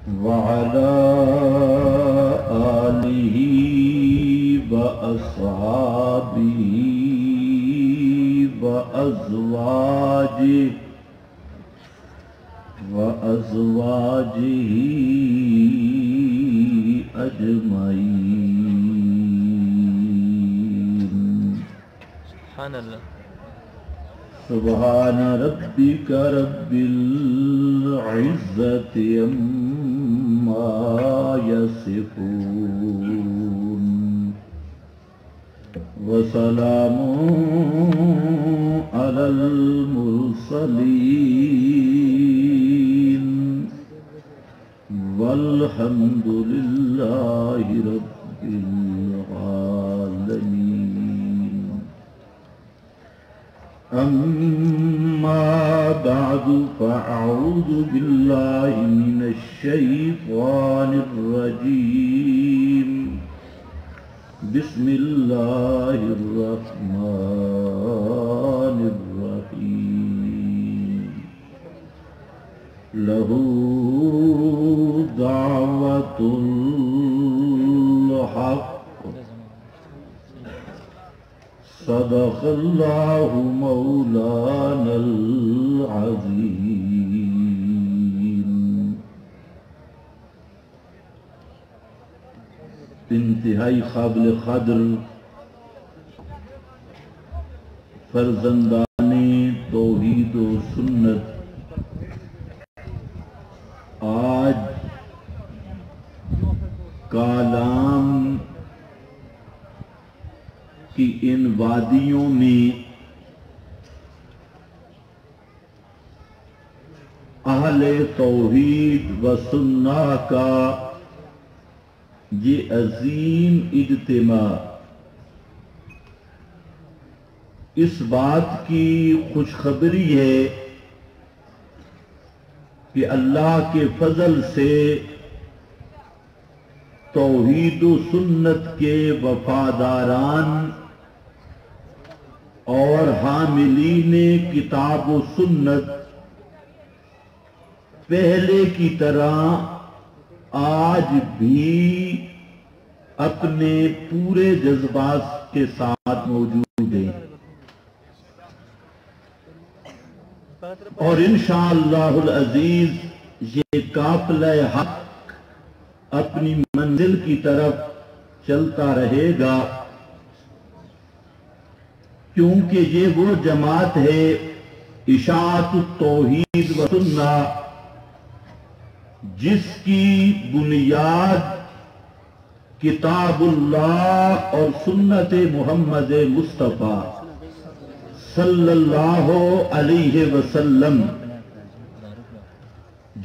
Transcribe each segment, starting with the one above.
وعلى آله وأصحابه وأزواجه أجمعين. سبحان اللہ. سبحان ربك رب العزة عما يصفون وسلام على المرسلين والحمد لله رب العالمين. أما بعد فأعوذ بالله من الشيطان الرجيم. بسم الله الرحمن الرحيم. له دعوة الحق. صدق الله مولانا العظيم. انتہائی قابل قدر فرزندان توحید و سنت، آج کالام کی ان وادیوں میں اہل توحید و سنہ کا یہ عظیم اجتماع اس بات کی خوشخبری ہے کہ اللہ کے فضل سے توحید و سنت کے وفاداران اور حاملین کتاب و سنت پہلے کی طرح آج بھی اپنے پورے جذبات کے ساتھ موجود ہیں، اور انشاءاللہ العزیز یہ قافلہ حق اپنی منزل کی طرف چلتا رہے گا، کیونکہ یہ وہ جماعت ہے اشاعت التوحید و سنہ جس کی بنیاد کتاب اللہ اور سنت محمد مصطفیٰ صلی اللہ علیہ وسلم،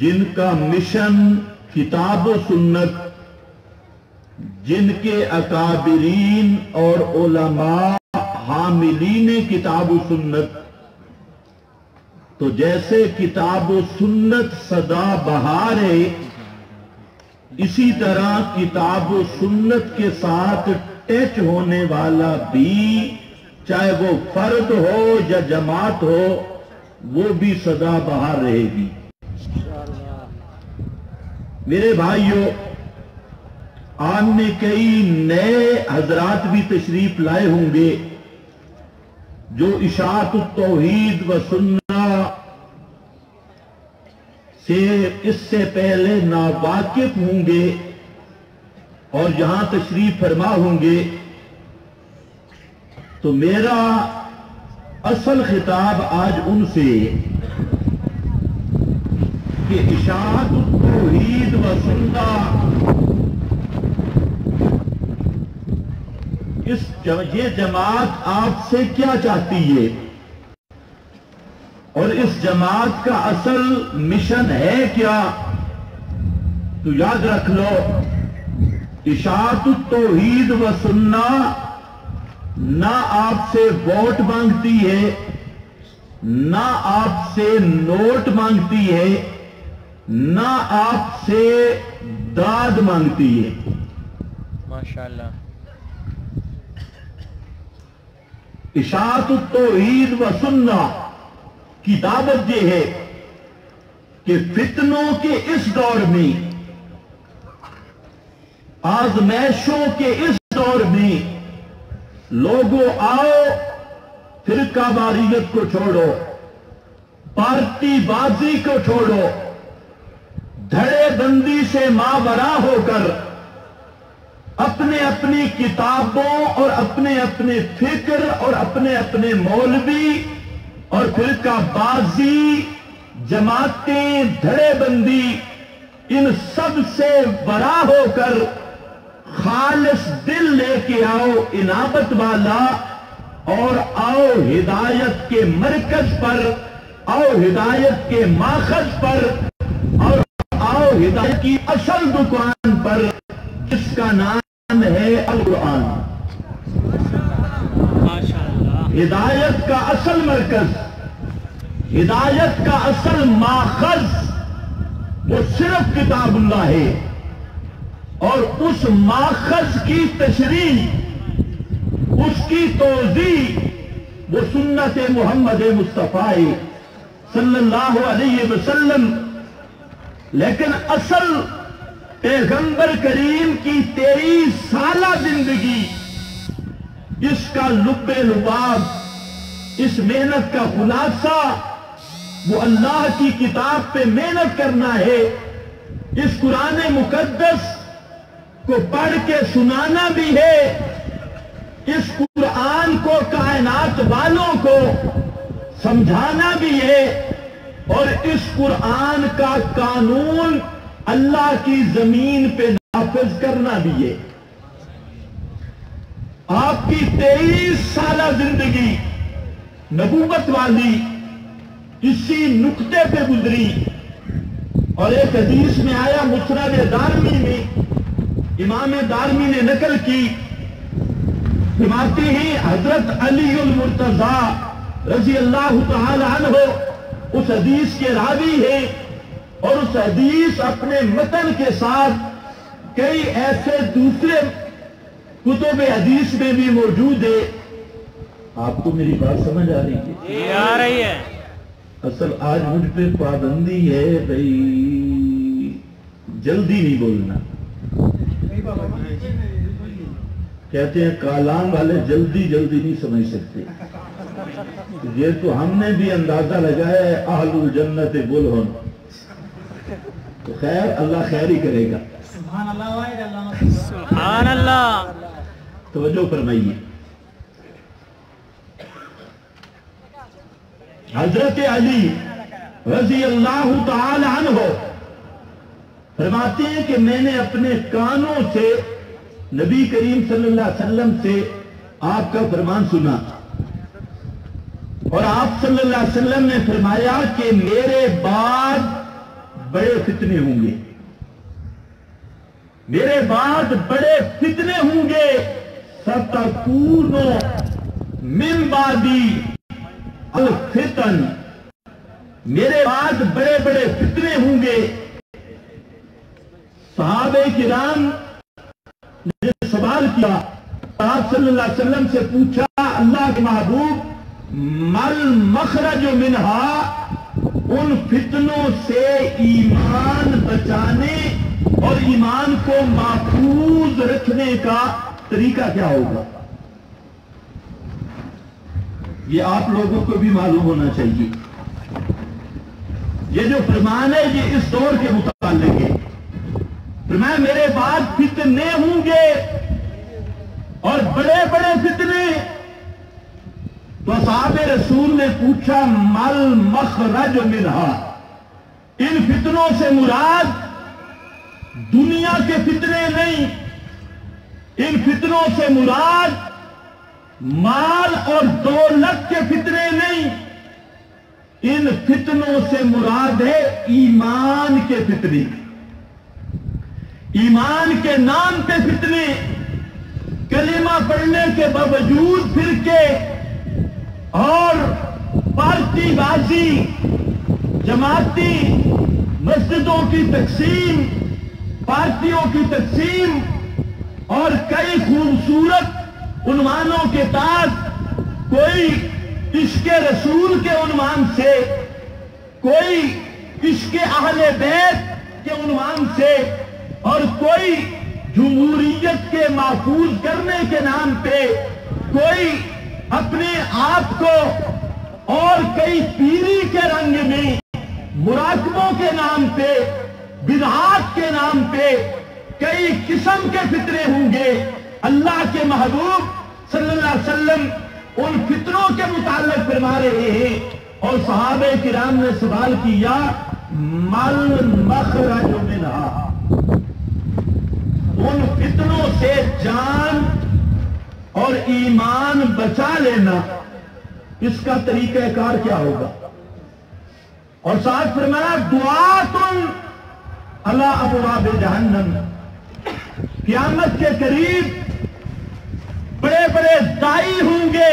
جن کا مشن کتاب و سنت، جن کے اکابرین اور علماء حاملین کتاب و سنت، تو جیسے کتاب و سنت سدا بہار ہے، اسی طرح کتاب و سنت کے ساتھ ٹچ ہونے والا بھی، چاہے وہ فرد ہو یا جماعت ہو، وہ بھی سدا بہار رہے گی. میرے بھائیوں، آج میں کئی نئے حضرات بھی تشریف لائے ہوں گے جو اشاعت التوحید و سنہ سے اس سے پہلے ناواقف ہوں گے اور یہاں تشریف فرما ہوں گے. تو میرا اصل خطاب آج ان سے کہ اشاعت التوحید و سنہ یہ جماعت آپ سے کیا چاہتی ہے، اور اس جماعت کا اصل مشن ہے کیا. تو یاد رکھ لو، اشاعت التوحید و سنہ نہ آپ سے ووٹ مانگتی ہے، نہ آپ سے نوٹ مانگتی ہے، نہ آپ سے داد مانگتی ہے. ماشاءاللہ. اشاعت التوحید و سنہ کی دعوت یہ ہے کہ فتنوں کے اس دور میں آزمائشوں کے اس دور میں لوگوں آؤ، فرقہ واریت کو چھوڑو، پارٹی بازی کو چھوڑو، دھڑے بندی سے ماورا ہو کر اپنے اپنی کتابوں اور اپنے اپنے فکر اور اپنے اپنے مولوی اور فرقہ بازی، جماعتیں، دھڑے بندی، ان سب سے برا ہو کر خالص دل لے کے آؤ انابت والا، اور آؤ ہدایت کے مرکز پر، آؤ ہدایت کے ماخذ پر، اور آؤ ہدایت کی اصل دکان پر، جس کا نام ہے القرآن۔ ہدایت کا اصل مرکز، ہدایت کا اصل ماخذ وہ صرف کتاب اللہ ہے، اور اس ماخذ کی تشریح، اس کی توضیح وہ سنت محمد مصطفیٰ صلی اللہ علیہ وسلم۔ لیکن اصل پیغمبر کریم کی 23 سالہ زندگی، اس کا لب لباب، اس محنت کا خلاصہ وہ اللہ کی کتاب پہ محنت کرنا ہے، اس قرآن مقدس کو پڑھ کے سنانا بھی ہے، اس قرآن کو کائنات والوں کو سمجھانا بھی ہے، اور اس قرآن کا قانون اللہ کی زمین پہ نافذ کرنا بھی ہے۔ آپ کی 23 سالہ زندگی نبوت والی اسی نقطے پہ گزری، اور ایک حدیث میں آیا، مسند دارمی میں امام دارمی نے نقل کی، فرماتے ہیں حضرت علی المرتضی رضی اللہ تعالی عنہ اس حدیث کے راوی ہیں، اور اس حدیث اپنے متن کے ساتھ کئی ایسے دوسرے کتب حدیث میں بھی موجود ہے۔ آپ کو میری بات سمجھ آ رہی ہے؟ آ رہی ہے۔ اصل آج مجھ پہ پابندی ہے بھائی، جلدی نہیں بولنا۔ کہتے ہیں کالام والے جلدی نہیں سمجھ سکتے، یہ تو ہم نے بھی اندازہ لگایا ہے اہل الجنت بلہن، تو خیر اللہ خیر ہی کرے گا۔ سبحان اللہ۔ توجہ فرمائیے، حضرت علی رضی اللہ تعالی عنہ فرماتے ہیں کہ میں نے اپنے کانوں سے نبی کریم صلی اللہ علیہ وسلم سے آپ کا فرمان سنا، اور آپ صلی اللہ علیہ وسلم نے فرمایا کہ میرے بعد بڑے فتنے ہوں گے، میرے بعد بڑے فتنے ہوں گے، ستکون من بعدی الفتن، میرے بعد بڑے بڑے فتنے ہوں گے۔ صحابہ کرام نے سوال کیا، آپ صلی اللہ علیہ وسلم سے پوچھا، اللہ کے محبوب مل مخرج منہا، ان فتنوں سے ایمان بچانے اور ایمان کو محفوظ رکھنے کا طریقہ کیا ہوگا؟ یہ آپ لوگوں کو بھی معلوم ہونا چاہیے۔ یہ جو فرمان ہے یہ اس دور کے متعلق ہے۔ فرمایا میرے بعد فتنے ہوں گے، اور بڑے بڑے فتنے۔ تو اصحاب رسول نے پوچھا مل مخرج منہا، ان فتنوں سے مراد دنیا کے فتنے نہیں، ان فتنوں سے مراد مال اور دولت کے فتنے نہیں، ان فتنوں سے مراد ہے ایمان کے فتنے، ایمان کے نام پہ فتنے، کلمہ پڑھنے کے باوجود فرقے اور پارٹی بازی، جماعتی، مسجدوں کی تقسیم، پارٹیوں کی تقسیم، اور کئی خوبصورت عنوانوں کے تحت، کوئی عشق رسول کے عنوان سے، کوئی عشق اہل بیت کے عنوان سے، اور کوئی جمہوریت کے محفوظ کرنے کے نام پہ کوئی اپنے آپ کو اور کئی پیری کے رنگ میں مراقبوں کے نام پہ بدعات کے نام پہ کئی قسم کے فتنے ہوں گے. اللہ کے محبوب صلی اللہ علیہ وسلم ان فتنوں کے متعلق فرما رہے ہیں اور صحابہ کرام نے سوال کیا مل مخرج منہا، ان فتنوں سے جان اور ایمان بچا لینا، اس کا طریقہ کار کیا ہوگا؟ اور ساتھ فرمایا دعاتن علی ابواب جہنم، قیامت کے قریب بڑے بڑے دائی ہوں گے،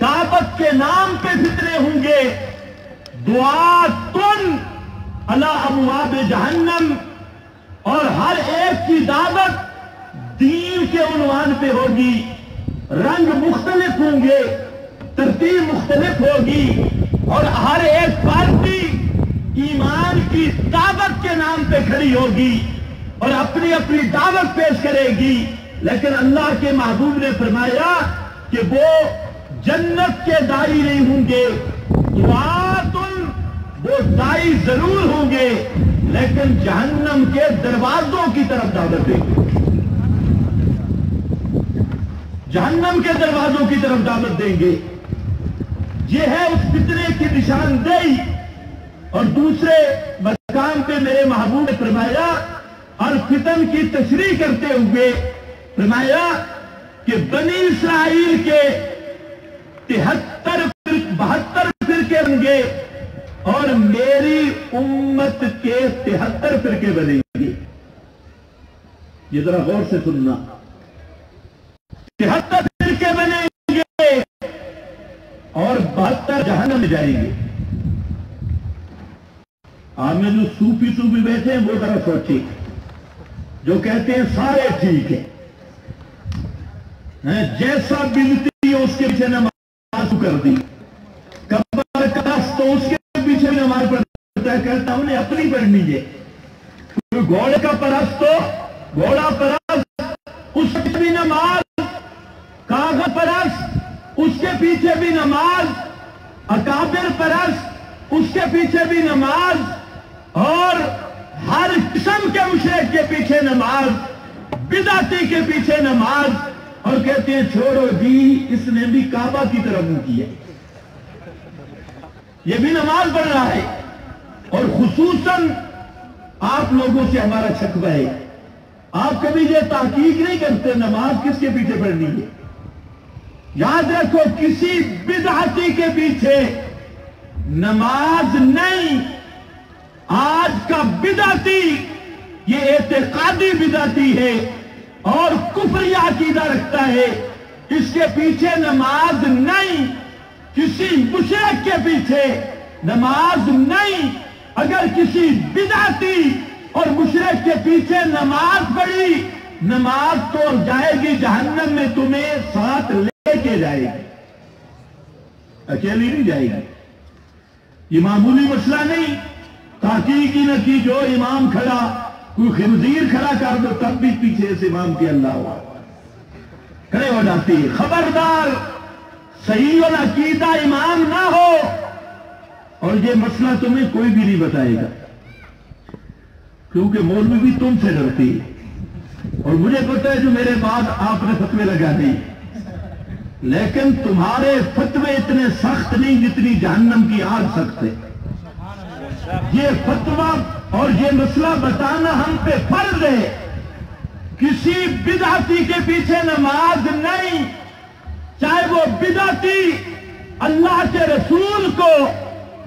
دعوت کے نام پہ فتنے ہوں گے. دعاتن علی ابواب جہنم، اور ہر ایک کی دعوت دین کے عنوان پہ ہوگی، رنگ مختلف ہوں گے، ترتیب مختلف ہوگی، اور ہر ایک پارٹی ایمان کی دعوت کے نام پہ کھڑی ہوگی اور اپنی اپنی دعوت پیش کرے گی. لیکن اللہ کے محبوب نے فرمایا کہ وہ جنت کے دائی نہیں ہوں گے. دعاتن، وہ دائی ضرور ہوں گے لیکن جہنم کے دروازوں کی طرف دعوت دیں گے، جہنم کے دروازوں کی طرف دعوت دیں گے. یہ ہے اس فتنے کی نشاندہی. اور دوسرے مقام پہ میرے محبوب نے فرمایا اور فتن کی تشریح کرتے ہوئے فرمایا کہ بنی اسرائیل کے 72 فرقے ہوں گے اور میری امت کے 73 فرقے بنیں گے. یہ ذرا غور سے سننا، 73 فرقے بنیں گے اور 72 جہنم میں جائیں گے. آپ میں جو صوفی بیٹھے ہیں وہ ذرا سوچیں، جو کہتے ہیں سارے ٹھیک ہیں، جیسا بنتی اس کے پیچھے نماز کر دی، قبر کاس تو اس کے پیچھے بھی نماز پڑھتا ہے، کہتا ہوں نے اپنی پڑھنی ہے. گھوڑے کا پرست تو گھوڑا پرست اس کے پیچھے بھی نماز، کاغذ پرست اس کے پیچھے بھی نماز، اکابر پرست اس کے پیچھے بھی نماز، اور ہر قسم کے مشرک کے پیچھے نماز، بدعتی کے پیچھے نماز. اور کہتے ہیں چھوڑو جی اس نے بھی کعبہ کی طرف منہ کیا، یہ بھی نماز پڑھ رہا ہے. اور خصوصاً آپ لوگوں سے ہمارا شکوہ ہے، آپ کبھی یہ تحقیق نہیں کرتے نماز کس کے پیچھے پڑھنی ہے. یاد رکھو کسی بدعتی کے پیچھے نماز نہیں. آج کا بدعتی یہ اعتقادی بدعتی ہے اور کفری عقیدہ رکھتا ہے، اس کے پیچھے نماز نہیں. کسی مشرک کے پیچھے نماز نہیں. اگر کسی بدعتی اور مشرک کے پیچھے نماز پڑھی، نماز تو جائے گی جہنم میں، تمہیں ساتھ لے کے جائے گی، اکیلی نہیں جائے گی. یہ معمولی مسئلہ نہیں. تحقیق ہی نہ کی جو امام کھڑا، کوئی خنزیر کھڑا کر دو تب بھی پیچھے سے امام کے اللہ ہوا کھڑے ہو جاتی ہے. خبردار صحیح العقیدہ امام نہ ہو اور یہ مسئلہ تمہیں کوئی بھی نہیں بتائے گا، کیونکہ مولوی بھی تم سے ڈرتی ہے. اور مجھے پتا ہے جو میرے بعد آپ نے فتوے لگا دی، لیکن تمہارے فتوے اتنے سخت نہیں جتنی جہنم کی آگ سخت ہے. یہ فتویٰ اور یہ مسئلہ بتانا ہم پہ فرض ہے. کسی بدعتی کے پیچھے نماز نہیں، چاہے وہ بدعتی اللہ کے رسول کو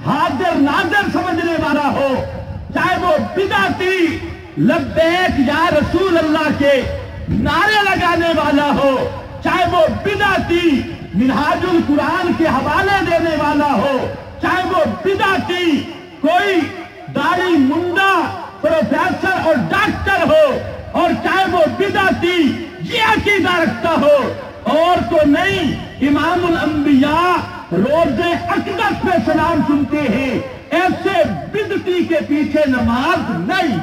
حاضر ناظر سمجھنے والا ہو، چاہے وہ بدعتی لبیک یا رسول اللہ کے نعرے لگانے والا ہو، چاہے وہ بدعتی منہاج القرآن کے حوالے دینے والا ہو، چاہے وہ بدعتی کوئی داڑھی منڈا پروفیسر اور ڈاکٹر ہو، اور چاہے وہ بدعتی یہ عقیدہ رکھتا ہو. اور تو نہیں، امام الانبیاء روز اقدس پہ سلام سنتے ہیں، ایسے بدعتی کے پیچھے نماز نہیں.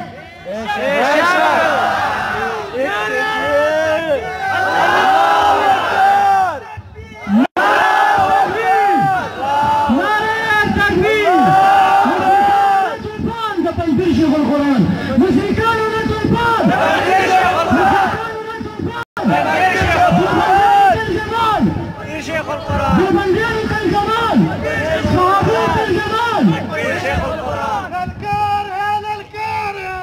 تنفيذ شيخ القرآن مشركان وتنفاذ شيخ القرآن بمنزلك الجمال صحابيك الجمال شيخ القرآن الكاره الكاره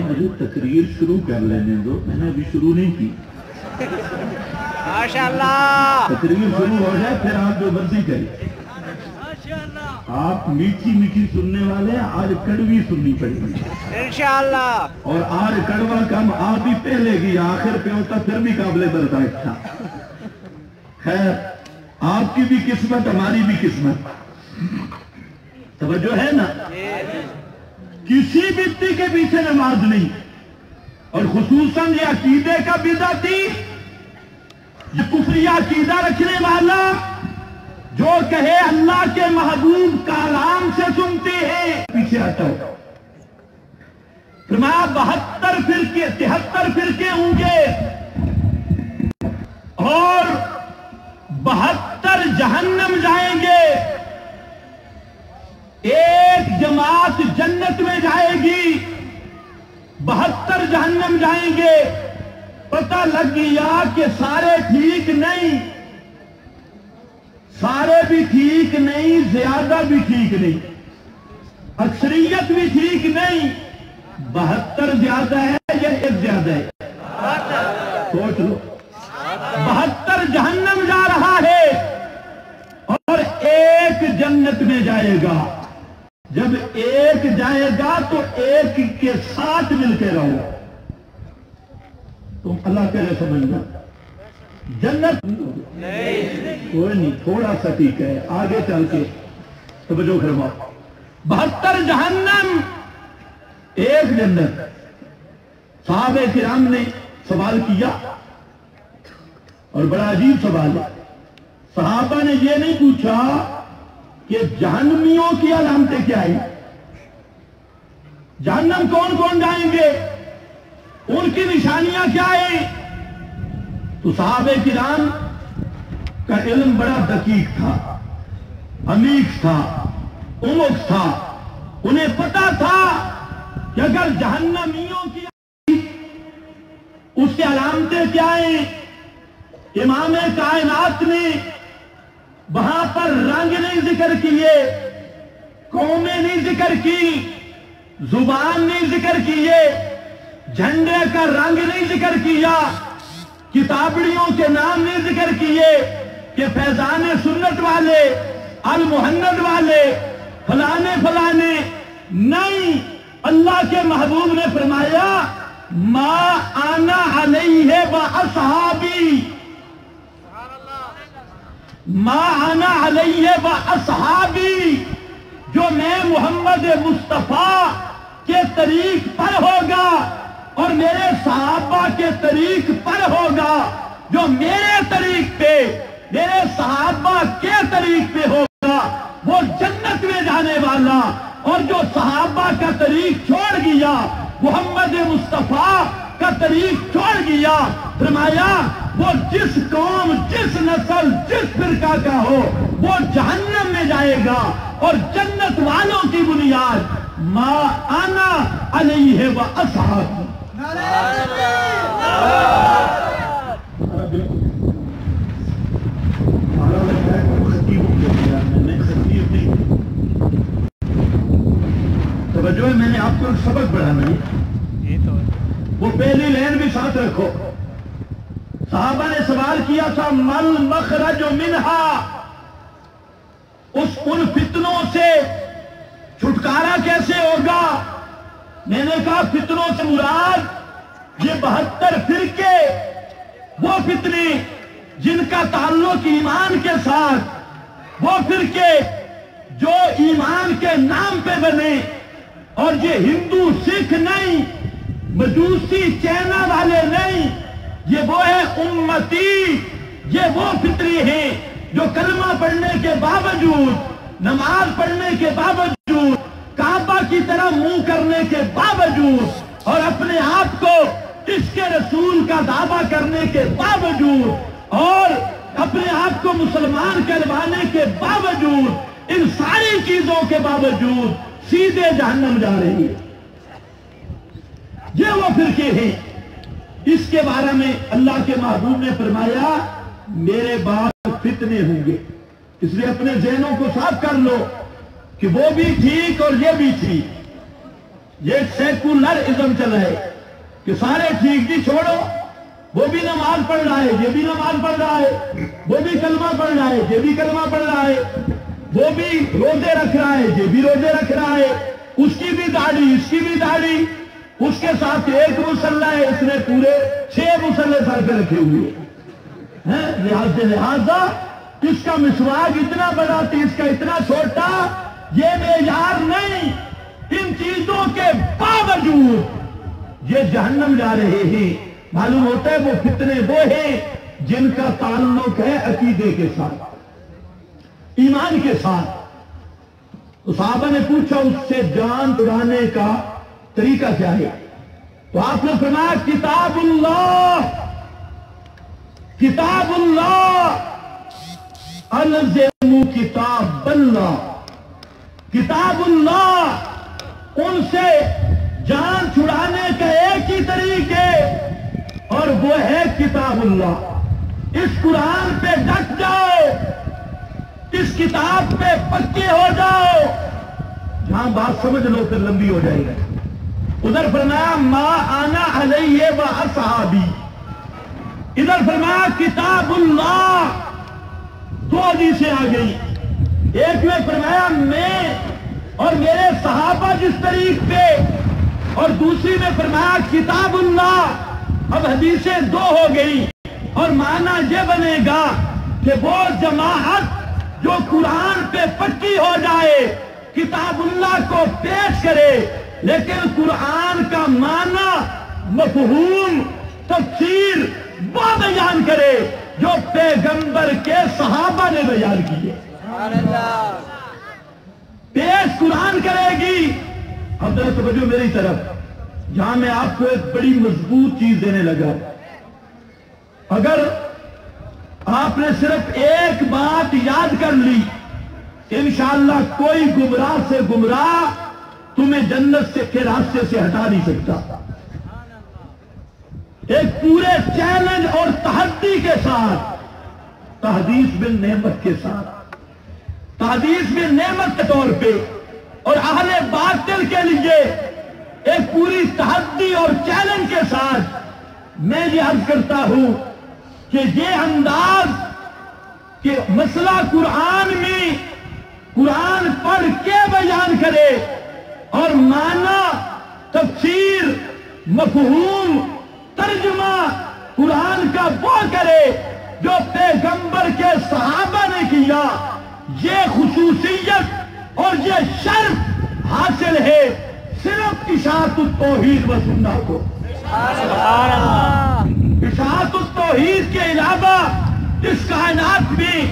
مجھے تقریر شروع کر لینے دو، میں نے ابھی شروع نہیں کی. ماشاءاللہ تقریر شروع ہو جائے پھر آپ جو مرضی کریں. آپ میٹھی میٹھی سننے والے آج کڑوی سننی پڑے گی انشاءاللہ. اور آج کڑوا کم آپ ہی پہلے کی آخر پہ ہوتا پھر بھی قابل برداشت تھا. خیر آپ کی بھی قسمت ہماری بھی قسمت. توجہ ہے نا؟ کسی بدعتی کے پیچھے نماز نہیں، اور خصوصاً یہ عقیدے کا بدعتی، یہ کفری عقیدہ رکھنے والا جو کہے اللہ کے محبوب کلام سے سنتے ہیں، پیچھے ہٹو. فرمایا 72 فرقے 73 فرقے ہوں گے اور 72 جہنم جائیں گے، ایک جماعت جنت میں جائے گی، 72 جہنم جائیں گے. پتہ لگ گیا کہ سارے ٹھیک نہیں، سارے بھی ٹھیک نہیں، زیادہ بھی ٹھیک نہیں، اکثریت بھی ٹھیک نہیں. 72 زیادہ ہے یا ایک زیادہ ہے؟ سوچ لو. 72 جہنم جا رہا ہے اور ایک جنت میں جائے گا. جب ایک جائے گا تو ایک کے ساتھ مل کے رہو. تم اللہ کرے سمجھنا جنت کوئی نہیں، تھوڑا سا ٹھیک ہے، آگے چل کے توجہ فرماؤ. 72 جہنم ایک جنت. صحابہ کرام نے سوال کیا اور بڑا عجیب سوال ہے. صحابہ نے یہ نہیں پوچھا کہ جہنمیوں کی علامتیں کیا ہیں، جہنم کون کون جائیں گے، ان کی نشانیاں کیا ہیں. تو صحابہ کرام کا علم بڑا دقیق تھا، عمیق تھا، عمق تھا. انہیں پتا تھا کہ اگر جہنمیوں کی اس کی علامتیں کیا ہیں. امام کائنات نے وہاں پر رنگ نہیں ذکر کیے، قومیں نہیں ذکر کی، زبان نہیں ذکر کیے، جھنڈے کا رنگ نہیں ذکر کیا، کتابڑیوں کے نام نہیں ذکر کیے کہ فیضان سنت والے، المحند والے، فلانے فلانے. نہیں، اللہ کے محبوب نے فرمایا ما انا علیہ واصحابی، ما انا علیہ واصحابی، جو میں محمد مصطفیٰ کے طریق پر ہوگا اور میرے صحابہ کے طریق پر ہوگا، جو میرے طریق پہ، میرے صحابہ کے طریق پہ ہوگا وہ جنت میں جانے والا، اور جو صحابہ کا طریق چھوڑ گیا، محمد مصطفیٰ کا طریق چھوڑ گیا، فرمایا وہ جس قوم، جس نسل، جس فرقہ کا ہو وہ جہنم میں جائے گا. اور جنت والوں کی بنیاد ما انا علیہ واصحابی. توجہ ہے، میں نے آپ کو ایک سبق پڑھانا ہے، وہ پہلی لائن بھی ساتھ رکھو. صحابہ نے سوال کیا تھا مل مخرج منہا، ان فتنوں سے چھٹکارا کیسے ہوگا. میں نے کہا فتنوں سے مراد یہ 72 فرقے، وہ فتنے جن کا تعلق ایمان کے ساتھ، وہ فرقے جو ایمان کے نام پہ بنے، اور یہ ہندو سکھ نہیں، مجوسی چینا والے نہیں، یہ وہ ہے امتی. یہ وہ فطری ہیں جو کلمہ پڑھنے کے باوجود، نماز پڑھنے کے باوجود، کعبہ کی طرح منہ کرنے کے باوجود، اور اپنے آپ کو اس کے رسول کا دعویٰ کرنے کے باوجود، اور اپنے آپ کو مسلمان کروانے کے باوجود, ان ساری چیزوں کے باوجود سیدھے جہنم جا رہی ہے. یہ وہ فرقے ہیں. اس کے بارے میں اللہ کے محبوب نے فرمایا میرے بعد فتنے ہوں گے, اس لیے اپنے ذہنوں کو صاف کر لو کہ وہ بھی ٹھیک اور یہ بھی ٹھیک. یہ سیکولرزم چل رہا ہے کہ سارے ٹھیک جی چھوڑو, وہ بھی نماز پڑھ رہا ہے, یہ بھی نماز پڑھ رہا ہے, وہ بھی کلمہ پڑھ رہا ہے, یہ بھی کلمہ پڑھ رہا ہے, وہ بھی روزے رکھ رہا ہے, یہ بھی روزے رکھ رہا ہے, اس کی بھی داڑھی, اس کی بھی داڑھی, اس کے ساتھ ایک مصلی ہے, اس نے پورے 6 مصلی سر پہ رکھے ہوئے ہیں. لہذا اس کا مسواک اتنا بڑا تھا, اس کا اتنا چھوٹا, یہ معیار نہیں. ان چیزوں کے باوجود یہ جہنم جا رہے ہیں. معلوم ہوتا ہے وہ فتنے وہ ہیں جن کا تعلق ہے عقیدے کے ساتھ, ایمان کے ساتھ. تو صحابہ نے پوچھا اس سے جان چھڑانے کا طریقہ کیا ہے؟ تو آپ نے فرمایا کتاب اللہ, کتاب اللہ, الزموا کتاب اللہ, کتاب اللہ. ان سے جان چھڑانے کا ایک ہی طریقے اور وہ ہے کتاب اللہ. اس قرآن پہ ڈٹ جاؤ, اس کتاب پہ پکے ہو جاؤ. جہاں بات سمجھ لو پھر لمبی ہو جائے گا. ادھر فرمایا ما انا علیہ و اصحابی, ادھر فرمایا کتاب اللہ. 2 حدیثیں آ گئی. ایک میں فرمایا میں اور میرے صحابہ جس طریق پہ, اور دوسری میں فرمایا کتاب اللہ. اب حدیثیں 2 ہو گئی اور معنی یہ بنے گا کہ وہ جماعت جو قرآن پہ پکی ہو جائے کتاب اللہ کو پیش کرے, لیکن قرآن کا معنی, مفہوم, تفسیر وہ بیان کرے جو پیغمبر کے صحابہ نے بیان کیے. پیش قرآن کرے گی. اب ذرا توجہ میری طرف, جہاں میں آپ کو ایک بڑی مضبوط چیز دینے لگا. اگر آپ نے صرف ایک بات یاد کر لی, انشاءاللہ کوئی گمراہ سے گمراہ تمہیں جنت کے راستے سے ہٹا نہیں سکتا. ایک پورے چیلنج اور تحدی کے ساتھ, تحدیث بن نعمت کے ساتھ, تحدیث بن نعمت کے طور پہ, اور اہل باطل کے لیے ایک پوری تحدی اور چیلنج کے ساتھ میں یہ عرض کرتا ہوں کہ یہ انداز کہ مسئلہ قرآن میں قرآن پڑھ کے بیان کرے اور معنی, تفسیر, مفہوم, ترجمہ قرآن کا وہ کرے جو پیغمبر کے صحابہ نے کیا, یہ خصوصیت اور یہ شرف حاصل ہے صرف اشاعت التوحید و سنت کو. اشاعت التوحید کے علاوہ اس کائنات میں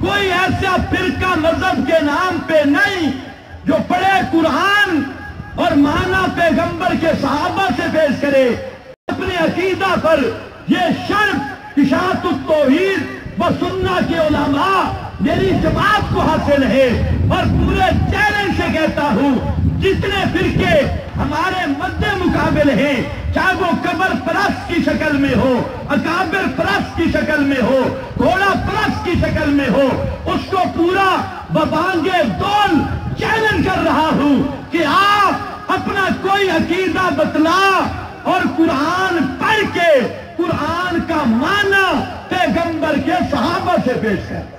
کوئی ایسا فرقہ مذہب کے نام پہ نہیں جو پڑھے قرآن اور معنی پیغمبر کے صحابہ سے پیش کرے. اپنے عقیدہ پر یہ شرف اشاعت التوحید و سنت کے علماء میری جماعت کو حاصل ہے, اور پورے چیلنج سے کہتا ہوں جتنے فرقے ہمارے مد مقابل ہیں, چاہے وہ قبر پرست کی شکل میں ہو, اکابر پرست کی شکل میں ہو, گھوڑا پرست کی شکل میں ہو, اس کو پورا ببانگے دول چیلنج کر رہا ہوں کہ آپ اپنا کوئی عقیدہ بتلا اور قرآن پڑھ کے قرآن کا معنی پیغمبر کے صحابہ سے پیش کر.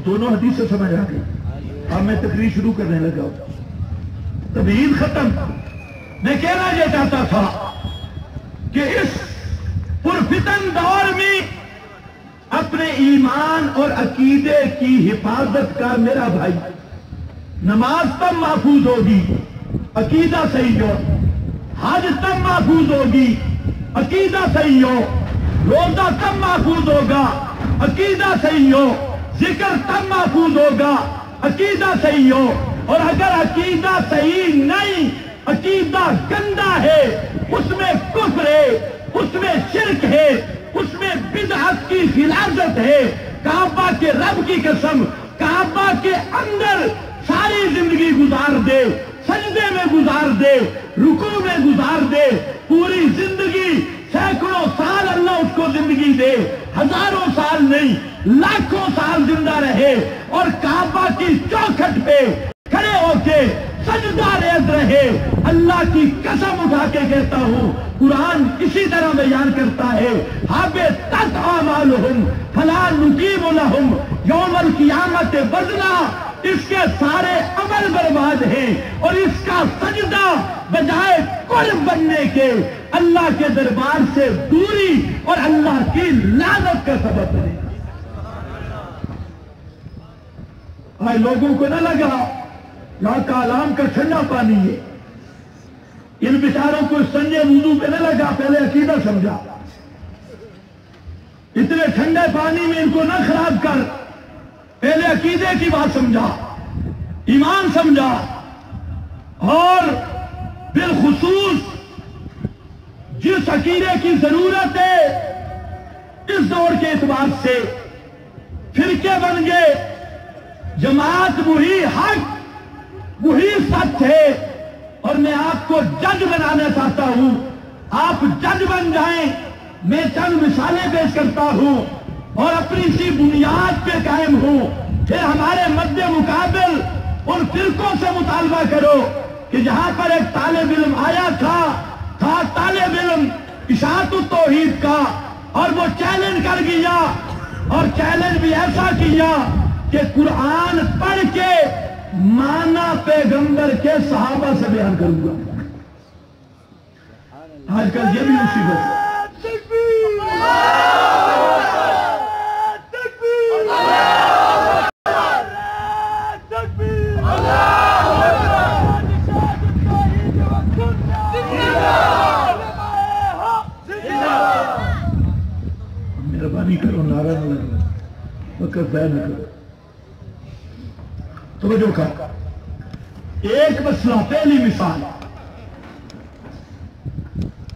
دونوں حدیث سے سمجھ آ گئی. اب میں تقریر شروع کرنے لگا ہوں, تبیین ختم. میں کہنا یہ چاہتا تھا کہ اس پرفتن دور میں اپنے ایمان اور عقیدے کی حفاظت کا میرا بھائی, نماز تب محفوظ ہوگی عقیدہ صحیح ہو, حج تب محفوظ ہوگی عقیدہ صحیح ہو, روزہ تب محفوظ ہوگا عقیدہ صحیح ہو, ذکر تب محفوظ ہوگا عقیدہ صحیح ہو. اور اگر عقیدہ صحیح نہیں, عقیدہ گندا ہے, اس میں کفر ہے, اس میں شرک ہے، اس میں بدعت کی خلافت ہے۔ کعبہ کے رب کی قسم، کعبہ کے اندر ساری زندگی گزار دے، سجدے میں گزار دے، رکوع میں گزار دے، پوری زندگی سینکڑوں سال اللہ اس کو زندگی دے، ہزاروں سال نہیں لاکھوں سال زندہ رہے اور کعبہ کی چوکھٹ پہ کھڑے ہو کے سجدہ ریز رہے، اللہ کی قسم اٹھا کے کہتا ہوں، قرآن اسی طرح بیان کرتا ہے، حبطت اعمالہم فلا نقیم لہم یوم القیامت وزنا، اس کے سارے عمل برباد ہیں اور اس کا سجدہ بجائے قرب بننے کے اللہ کے دربار سے دوری اور اللہ کی لعنت کا سبب بنے۔ آئے لوگوں کو نہ لگا یہاں کالام کا ٹھنڈا پانی ہے، ان بیچاروں کو سنجے وضو پہ نہ لگا، پہلے عقیدہ سمجھا، اتنے ٹھنڈے پانی میں ان کو نہ خراب کر، پہلے عقیدے کی بات سمجھا، ایمان سمجھا، اور بالخصوص جس عقیدے کی ضرورت ہے اس دور کے اعتبار سے فرقے بن گئے، جماعت وہی حق وہی سچ ہے، اور میں آپ کو جج بنانا چاہتا ہوں، آپ جج بن جائیں۔ میں چند مثالیں پیش کرتا ہوں اور اپنی سی بنیاد پہ قائم ہوں، پھر ہمارے مد مقابل ان فرقوں سے مطالبہ کرو کہ جہاں پر ایک طالب علم آیا تھا طالب علم اشاعت التوحید کا، اور وہ چیلنج کر گیا، اور چیلنج بھی ایسا کیا کہ قرآن پڑھ کے معنی پیغمبر کے صحابہ سے بیان کروں گا۔ آج کل یہ بھی مصیبت ہے۔ مہربانی کرو، نعرہ نہ لگنا، وقت ضائع نہ کرو۔ توجہ کر، ایک مسئلہ، پہلی مثال،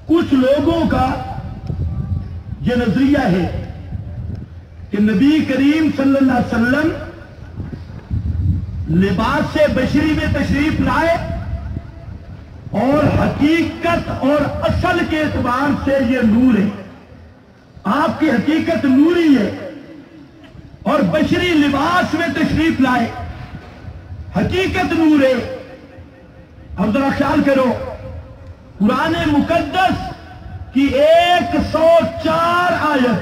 کچھ لوگوں کا یہ نظریہ ہے کہ نبی کریم صلی اللہ علیہ وسلم لباس بشری میں تشریف لائے اور حقیقت اور اصل کے اعتبار سے یہ نور ہے، آپ کی حقیقت نوری ہے، اور بشری لباس میں تشریف لائے، حقیقت نور ہے۔ اب ذرا خیال کرو، قرآن مقدس کی 104 آیت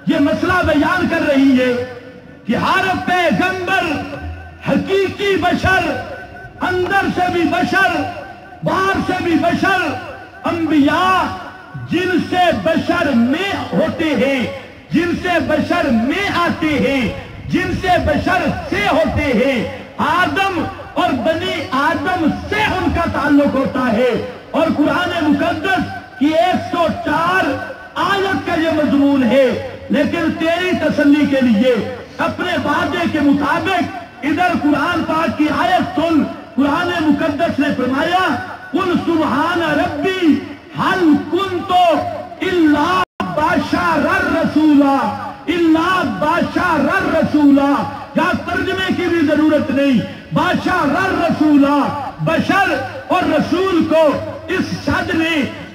یہ مسئلہ بیان کر رہی ہے کہ ہر پیغمبر حقیقی بشر، اندر سے بھی بشر، باہر سے بھی بشر، انبیاء جن سے بشر میں ہوتے ہیں، جن سے بشر میں آتے ہیں، جن سے بشر سے ہوتے ہیں، آدم اور بنی آدم سے ان کا تعلق ہوتا ہے، اور قرآن مقدس کی 104 آیت کا یہ مضمون ہے۔ لیکن تیری تسلی کے لیے اپنے وعدے کے مطابق ادھر قرآن پاک کی آیت سن، قرآن مقدس نے فرمایا قل سبحان ربی حل کنتو الا بشرا رسولا، الا بشرا رسولا، یا ترجمے کی بھی ضرورت نہیں، بشرا رسولا، بشر اور رسول کو اس شد نے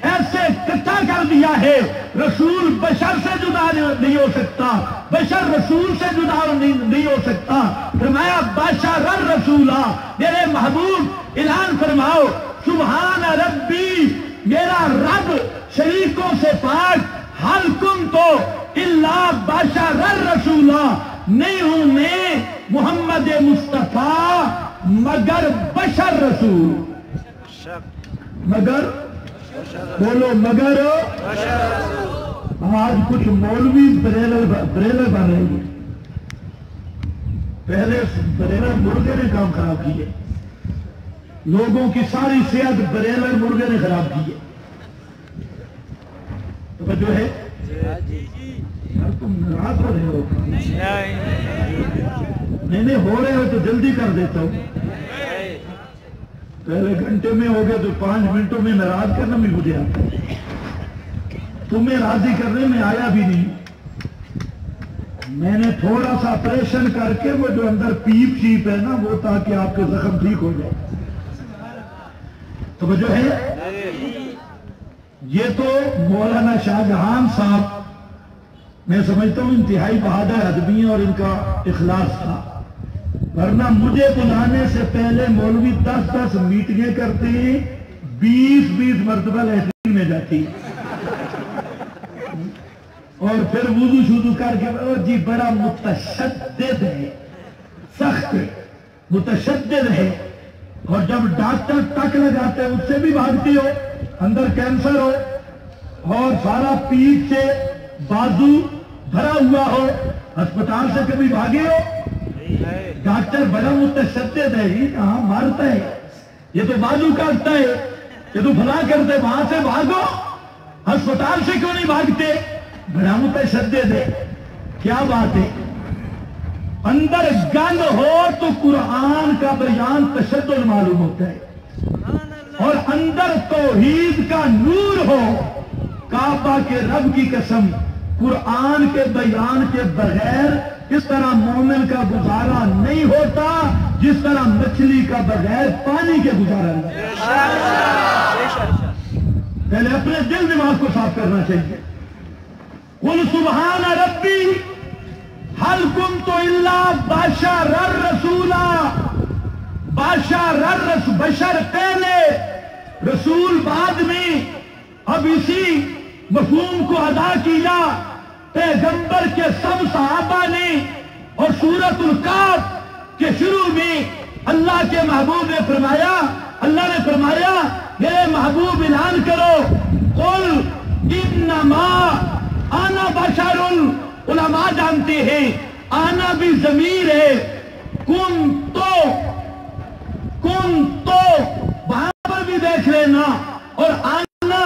ایسے اکٹھا کر دیا ہے، رسول بشر سے جدا نہیں ہو سکتا، بشر رسول سے جدا نہیں ہو سکتا، فرمایا بشرا رسولا، میرے محبوب اعلان فرماؤ سبحان ربی، میرا رب شریکوں سے پاک، حل کنتو الا بشرا رسولا، نہیں ہوں میں محمد مصطفیٰ مگر بشر رسول، مگر بولو مگر، آج کچھ مولوی بریلر بن رہے ہیں، پہلے بریلر مرغے نے کام خراب کیے، لوگوں کی ساری صحت بریلر مرغے نے خراب کی ہے۔ توجہ ہے؟ تم ناراض ہو رہے ہو؟ نہیں ہو رہے ہو تو جلدی کر دیتا ہوں۔ پہلے گھنٹے میں ہو گئے تو 5 منٹوں میں ناراض کرنا بھی مجھے آتا ہے. تمہیں راضی کرنے میں آیا بھی نہیں. میں نے تھوڑا سا آپریشن کر کے وہ جو اندر پیپ شیپ ہے نا وہ تاکہ آپ کے زخم ٹھیک ہو جائے. تو جو ہے یہ تو مولانا شاہ جہان صاحب میں سمجھتا ہوں انتہائی بہادر آدمی اور ان کا اخلاص تھا. ورنہ مجھے بلانے سے پہلے مولوی 10 میٹنگیں کرتے ہیں, 20 مرتبہ لیٹرین میں جاتی اور پھر وضو شوضو کر کے جی بڑا متشدد ہے, سخت متشدد ہے. اور جب ڈاکٹر ٹک لگاتے ہیں اس سے بھی بھاگتی ہو, اندر کینسر ہو اور سارا پیٹ سے بازو بھرا ہوا ہو, ہسپتال سے کبھی بھاگے ہو؟ ڈاکٹر بڑا متشدد ہے, یہ کہاں مارتا ہے, یہ تو بازو کاٹتا ہے, یہ تو فلاں کرتے, وہاں سے بھاگو, ہسپتال سے کیوں نہیں بھاگتے؟ بڑا متشدد ہے. کیا بات ہے؟ اندر گند ہو تو قرآن کا بیان تشدد معلوم ہوتا ہے, اور اندر توحید کا نور ہو. کعبہ کے رب کی قسم قرآن کے بیان کے بغیر اس طرح مومن کا گزارا نہیں ہوتا جس طرح مچھلی کا بغیر پانی کے گزارا نہیں. پہلے اپنے دل دماغ کو صاف کرنا چاہیے. قل سبحان ربی هل كنت الا بشرا رسولا. بشر پہلے, رسول بعد میں. اب اسی مفہوم کو ادا کیا پیغمبر کے سب صحابہ نے, اور سورۃ الکہف کے شروع میں اللہ کے محبوب نے فرمایا, اللہ نے فرمایا میرے محبوب اعلان کرو قل انما انا بشر. علماء جانتے ہیں آنا بھی ضمیر ہے, کن تو وہاں پر بھی دیکھ لینا, اور آنا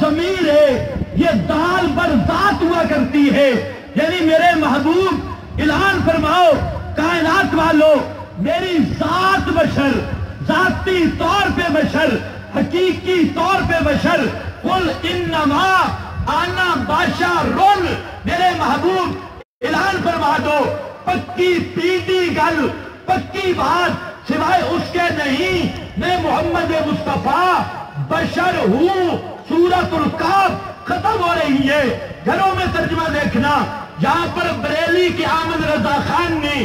ضمیر ہے, یہ دال بر ذات ہوا کرتی ہے. یعنی میرے محبوب اعلان فرماؤ کائنات والو میری ذات بشر, ذاتی طور پہ بشر, حقیقی طور پہ بشر. قل انما آنا بشر, میرے محبوب اعلان فرما دو پکی پیٹی گل, پکی بات سوائے اس کے نہیں, میں محمد مصطفیٰ بشر ہوں. سورۃ الکہف ختم ہو رہی ہے, گھروں میں ترجمہ دیکھنا. یہاں پر بریلی کے احمد رضا خان نے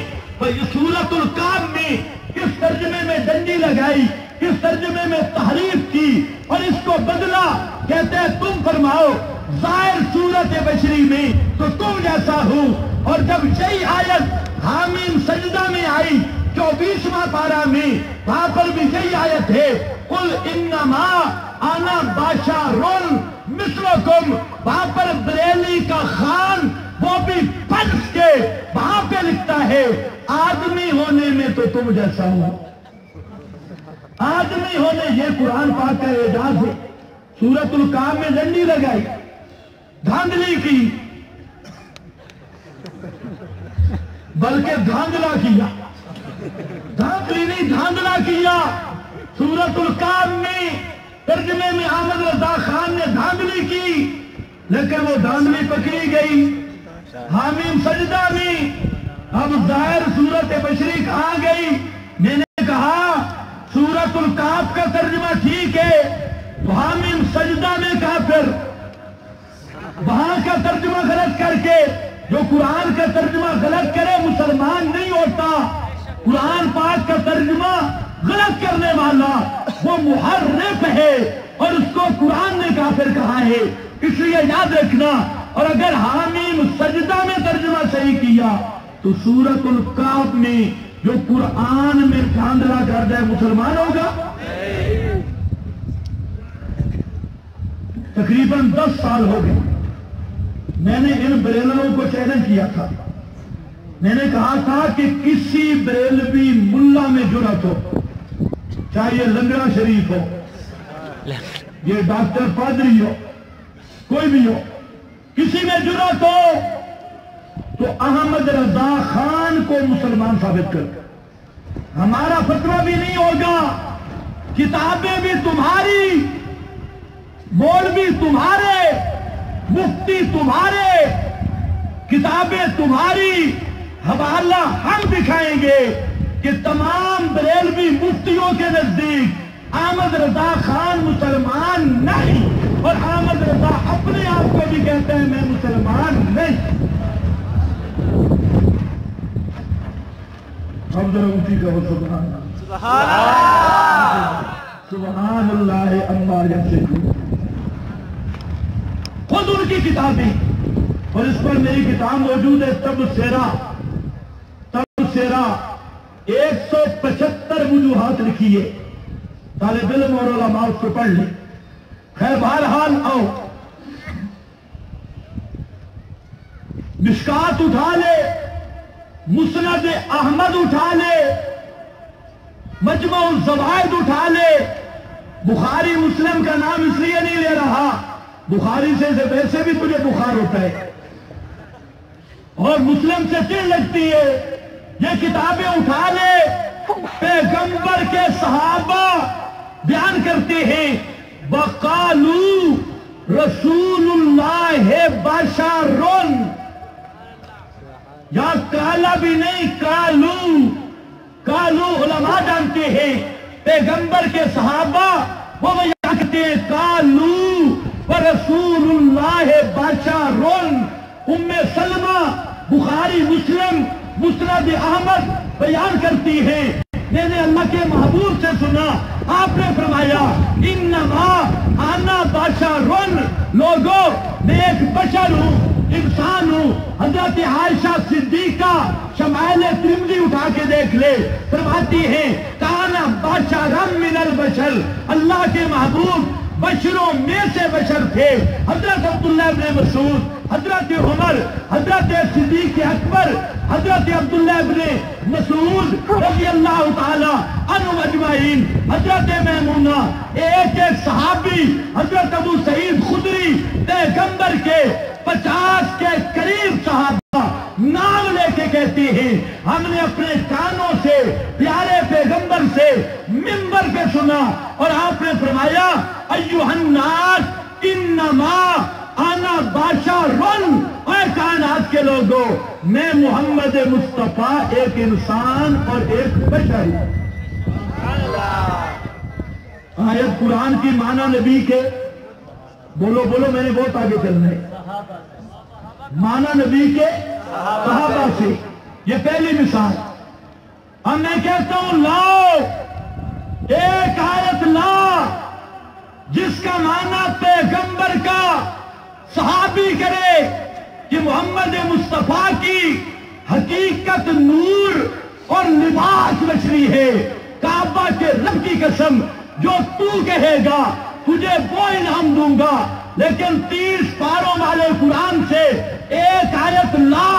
سورۃ الکہف میں کس ترجمے میں ڈنڈی لگائی, کس ترجمے میں تحریف کی اور اس کو بدلا. کہتے ہیں تم فرماؤ ظاہر صورت بشری میں تو تم جیسا ہوں. اور جب یہی آیت حامیم سجدہ میں آئی 24واں پارہ میں, وہاں پر بھی یہی آیت ہے قل انما انا بشر مثلکم. وہاں پر بریلی کا خان وہ بھی پنس کے وہاں پہ لکھتا ہے آدمی ہونے میں تو تم جیسا ہوں. آدمی ہونے, یہ قرآن پاک کا اعجاز ہے. سورۃ الکہف میں ڈنڈی لگائی, دھاندلی کی, بلکہ دھاندلا کیا, دھاندلی نہیں دھاندلا کیا. سورۃ الکہف میں ترجمے میں احمد رضا خان نے دھاندلی کی, لیکن وہ دھاندلی پکڑی گئی حامیم سجدہ میں. اب ظاہر صورت بشری کہاں گئی؟ میں نے کہا سورۃ الکہف کا ترجمہ ٹھیک ہے, حامیم سجدہ میں کافر. وہاں کا ترجمہ غلط کر کے, جو قرآن کا ترجمہ غلط کرے مسلمان نہیں ہوتا. قرآن پاک کا ترجمہ غلط کرنے والا وہ محرف ہے, اور اس کو قرآن نے کافر کہا ہے. اس لیے یاد رکھنا. اور اگر حامیم سجدہ میں ترجمہ صحیح کیا تو سورۃ الکہف میں جو قرآن میں دھاندلا کر جائے مسلمان ہوگا. تقریباً 10 سال ہو گئے میں نے ان بریلووں کو چیلنج کیا تھا. میں نے کہا تھا کہ کسی بریلوی ملا میں جرأت ہو, چاہے یہ لنگڑا شریف ہو, یہ ڈاکٹر پادری ہو, کوئی بھی ہو, کسی میں جرأت ہو تو احمد رضا خان کو مسلمان ثابت کر. ہمارا فتویٰ بھی نہیں ہوگا, کتابیں بھی تمہاری، مولوی تمہارے، مفتی تمہارے، کتابیں تمہاری، حوالہ ہم دکھائیں گے کہ تمام بریلوی مفتیوں کے نزدیک احمد رضا خان مسلمان نہیں، اور احمد رضا اپنے آپ کو بھی کہتے ہیں میں مسلمان نہیں۔ اب ذرا اونچی کہو سبحان اللہ، سبحان اللہ عما یصفون۔ خود ان کی کتابیں، اور اس پر میری کتاب موجود ہے تبصرہ 175 وجوہات لکھی ہے، طالب علم اور علماء اس کو پڑھ لیں۔ خیر بہرحال آؤ، مشکات اٹھا لے، مسند احمد اٹھا لے، مجمع الزوائد اٹھا لے۔ بخاری مسلم کا نام اس لیے نہیں لے رہا، بخاری سے ویسے بھی تجھے بخار ہوتا ہے اور مسلم سے چڑ لگتی ہے۔ یہ کتابیں اٹھا لے، پیغمبر کے صحابہ بیان کرتے ہیں وقالو رسول اللہ بشر، یا کالا بھی نہیں، کالو علماء جانتے ہیں پیغمبر کے صحابہ وہ کہتے ہیں کالو ورسول اللہ بشر۔ ام سلمہ بخاری مسلم مسند احمد بیان کرتی ہے، میں نے اللہ کے محبوب سے سنا، آپ نے فرمایا انما انا بشر، لوگوں میں ایک بشر ہوں، انسان ہوں۔ حضرت عائشہ صدیقہ شمائل ترمذی اٹھا کے دیکھ لے، فرماتی ہیں کانا بشرا من البشر، اللہ کے محبوب بشروں میں سے بشر تھے۔ حضرت عبداللہ ابن مسعود، حضرت عمر، حضرت صدیق اکبر، حضرت عبداللہ ابن مسعود رضی اللہ تعالی عنہ اجمعین، حضرت میمونہ، ایک صحابی حضرت ابو سعید خدری، پیغمبر کے 50 کے قریب صحابہ نام لے کے کہتے ہیں ہم نے اپنے کانوں سے پیارے پیغمبر سے منبر پہ سنا، اور آپ نے فرمایا ایھا الناس انما انا بشر، اے کائنات کے لوگوں میں محمد مصطفیٰ ایک انسان اور ایک بشر ہوں۔ آیت قرآن کی معنی نبی کے، بولو بولو میں نے بہت آگے چلنا ہے، معنی نبی کے صحابہ سے، یہ پہلی مثال۔ اب میں کہتا ہوں لاؤ ایک آیت لا جس کا معنی پیغمبر کا صحابی کرے کہ محمد مصطفیٰ کی حقیقت نور اور لباس بشری ہے۔ کعبہ کے رب کی قسم جو تو کہے گا تجھے وہ انعام دوں گا، لیکن 30 پاروں والے قرآن سے ایک آیت لا،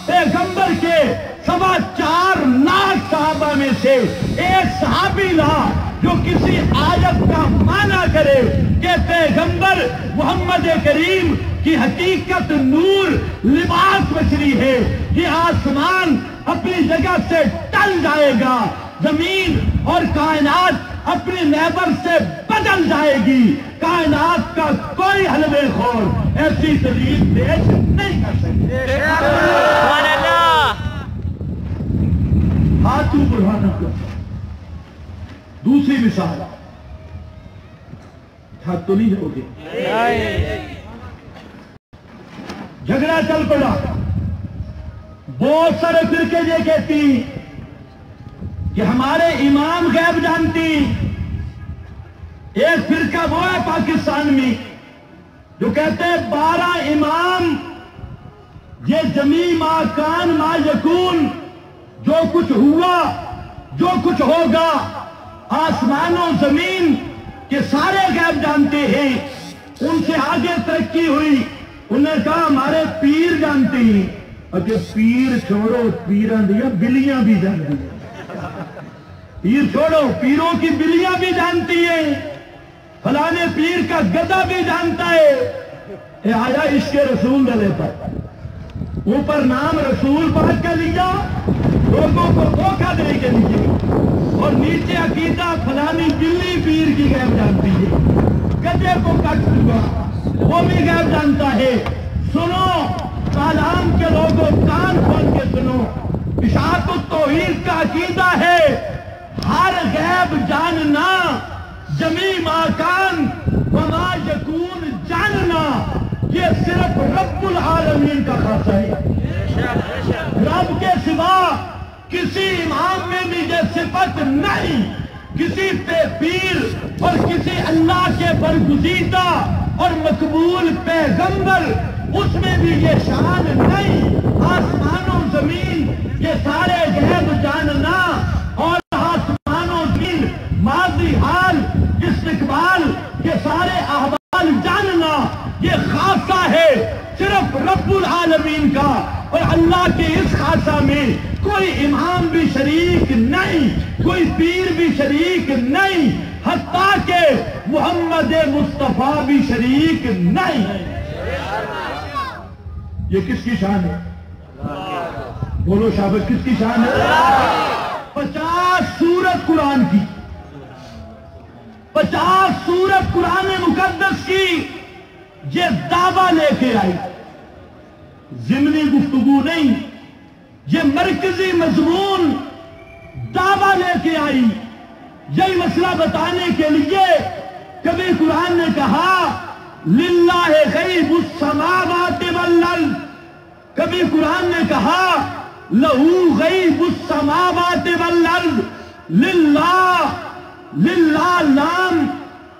پیغمبر کے 4.25 لاکھ صحابہ میں سے ایک صحابی لا جو کسی آیت کا معنی کرے کہ پیغمبر محمد کریم کی حقیقت نور لباس بشری ہے۔ یہ آسمان اپنی جگہ سے ٹل جائے گا، زمین اور کائنات اپنی نیبر سے بدل جائے گی، کائنات کا کوئی حلوے خور ایسی دلیل پیش نہیں کر سکتے۔ سبحان اللہ۔ ہاتھوں برہانہ کو دوسری مثال، ہاتھ تو نہیں جاؤ گے، جھگڑا چل پڑا، بہت سارے فرقے یہ کہتی کہ ہمارے امام غیب جانتی۔ ایک فرقہ وہ ہے پاکستان میں جو کہتے ہیں 12 امام یہ جمیع ما کان ما یکون، جو کچھ ہوا جو کچھ ہوگا آسمان و زمین کے سارے غیب جانتے ہیں۔ ان سے آگے ترقی ہوئی، انہوں نے کہا ہمارے پیر جانتے ہیں۔ اگر پیر چھوڑو، پیران دیا بلیاں بھی جانتی ہیں، پیر چھوڑو پیروں کی بلیاں بھی جانتی ہیں، فلانے پیر کا گدھا بھی جانتا ہے۔ یہ آیا عشق رسول ڈلے پر، اوپر نام رسول پاک کا لیا، لوگوں کو دھوکہ دینے کے لیے، اور نیچے عقیدہ فلانی بلی پیر کی غیب جانتی ہے، گدھے کو کٹ دیا وہ بھی غیب جانتا ہے۔ سنو کالام کے لوگوں، کان کھول کے سنو، اشاعت التوحید کا عقیدہ ہے ہر غیب جاننا، جمیع ما کان وما یکون جاننا، یہ صرف رب العالمین کا خاصہ ہے۔ رب کے سوا کسی امام میں بھی یہ صفت نہیں، کسی پیر اور کسی اللہ کے برگزیدہ اور مقبول پیغمبر اس میں بھی یہ شان نہیں۔ آسمان و زمین یہ سارے غیب جاننا، اور آسمان و زمین ماضی حال استقبال یہ سارے احوال جاننا، یہ خاصہ ہے صرف رب العالمین کا، اور اللہ کے اس خاصہ میں کوئی امام بھی شریک نہیں، کوئی پیر بھی شریک نہیں، حتیٰ کہ محمد مصطفیٰ بھی شریک نہیں۔ یہ کس کی شان ہے؟ بولو شاباش، کس کی شان ہے؟ 50 سورت قرآن کی، 50 سورت قرآن مقدس کی یہ دعویٰ لے کے آئی، ضمنی گفتگو نہیں، یہ مرکزی مضمون دعویٰ لے کے آئی۔ یہی مسئلہ بتانے کے لیے کبھی قرآن نے کہا للہ غیب السماوات والارض، کبھی قرآن نے کہا لہو غیب السماوات والارض، للہ لام،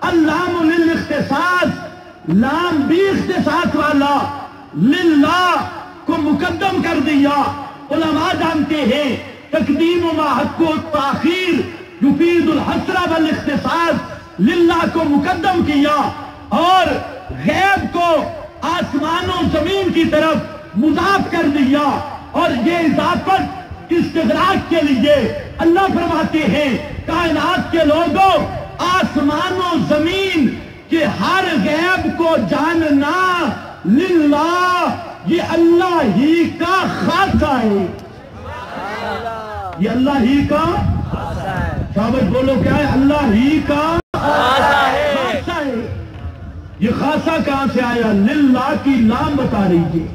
اللام للاختصاص، لام بھی اختصاص والا، للہ کو مقدم کر دیا۔ علماء جانتے ہیں تقدیم ما حق و تاخیر یفید الحصر والاختصاص، للہ کو مقدم کیا اور غیب کو آسمان و زمین کی طرف مضاف کر دیا، اور یہ اضافت استغراق کے لیے اللہ فرماتے ہیں کائنات کے لوگوں، آسمان و زمین کے ہر غیب کو جاننا للہ، یہ اللہ ہی کا خاصہ ہے، یہ اللہ ہی کا شاباش بولو کیا ہے؟ اللہ ہی کا خاصہ ہے۔ یہ خاصہ کہاں سے آیا؟ للہ کی لام بتا رہی ہے،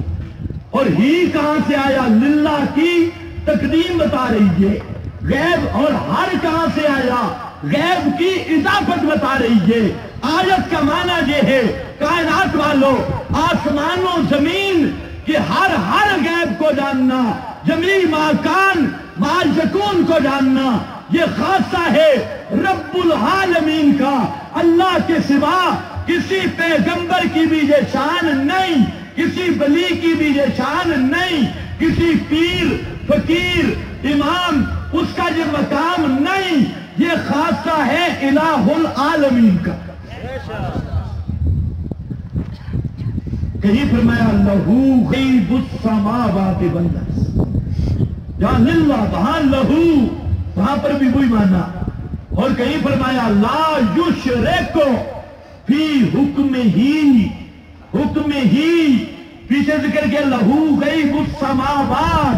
اور ہی کہاں سے آیا؟ للہ کی تقدیم بتا رہی ہے۔ غیب اور ہر کہاں سے آیا؟ غیب کی اضافت بتا رہی ہے۔ آیت کا معنی یہ ہے کائنات والوں، آسمان و زمین کے ہر غیب کو جاننا، جمیع ما کان ما یکون کو جاننا، یہ خاصہ ہے رب العالمین کا۔ اللہ کے سوا کسی پیغمبر کی بھی یہ شان نہیں، کسی ولی کی بھی یہ شان نہیں، کسی پیر فقیر امام اس کا یہ مقام نہیں، یہ خاصہ ہے الہ العالمین کا۔ کہیں فرمایا لہو غیب السماوات والارض، جہاں للہ وہاں لہو، وہاں پر بھی وہی مانا، اور کہیں فرمایا لا یشرک فی حکم ہی، پیچھے ذکر کیا لہو غیب السماوات،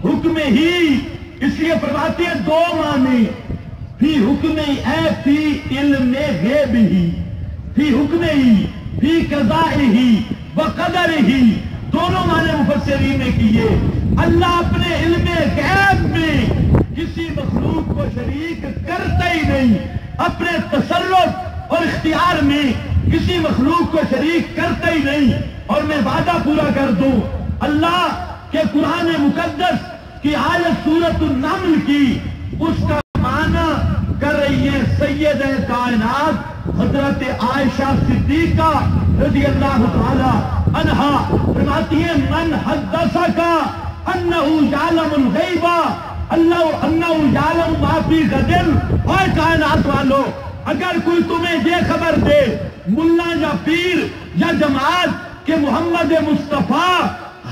حکم ہی، اس لیے فرماتے ہیں دو معنی، فی حکم اے فی علم غیب ہی، فی حکم ہی فی قضاء ہی وقدر ہی، دونوں معنی مفسرین نے کیے۔ اللہ اپنے علم غیب میں کسی مخلوق کو شریک کرتا ہی نہیں، اپنے تصرف اور اختیار میں کسی مخلوق کو شریک کرتا ہی نہیں۔ اور میں وعدہ پورا کر دوں، اللہ کے قرآن مقدس کی آیت سورۃ النمل کی اس کا معنی کر رہی ہے سید کائنات حضرت عائشہ صدیقہ رضی اللہ تعالی عنہا، فرماتی ہے من حدثک انہ یعلم الغیب انہ یعلم ما فی غد، اے کائنات والو، اگر کوئی تمہیں یہ خبر دے ملا یا پیر یا جماعت کہ محمد مصطفیٰ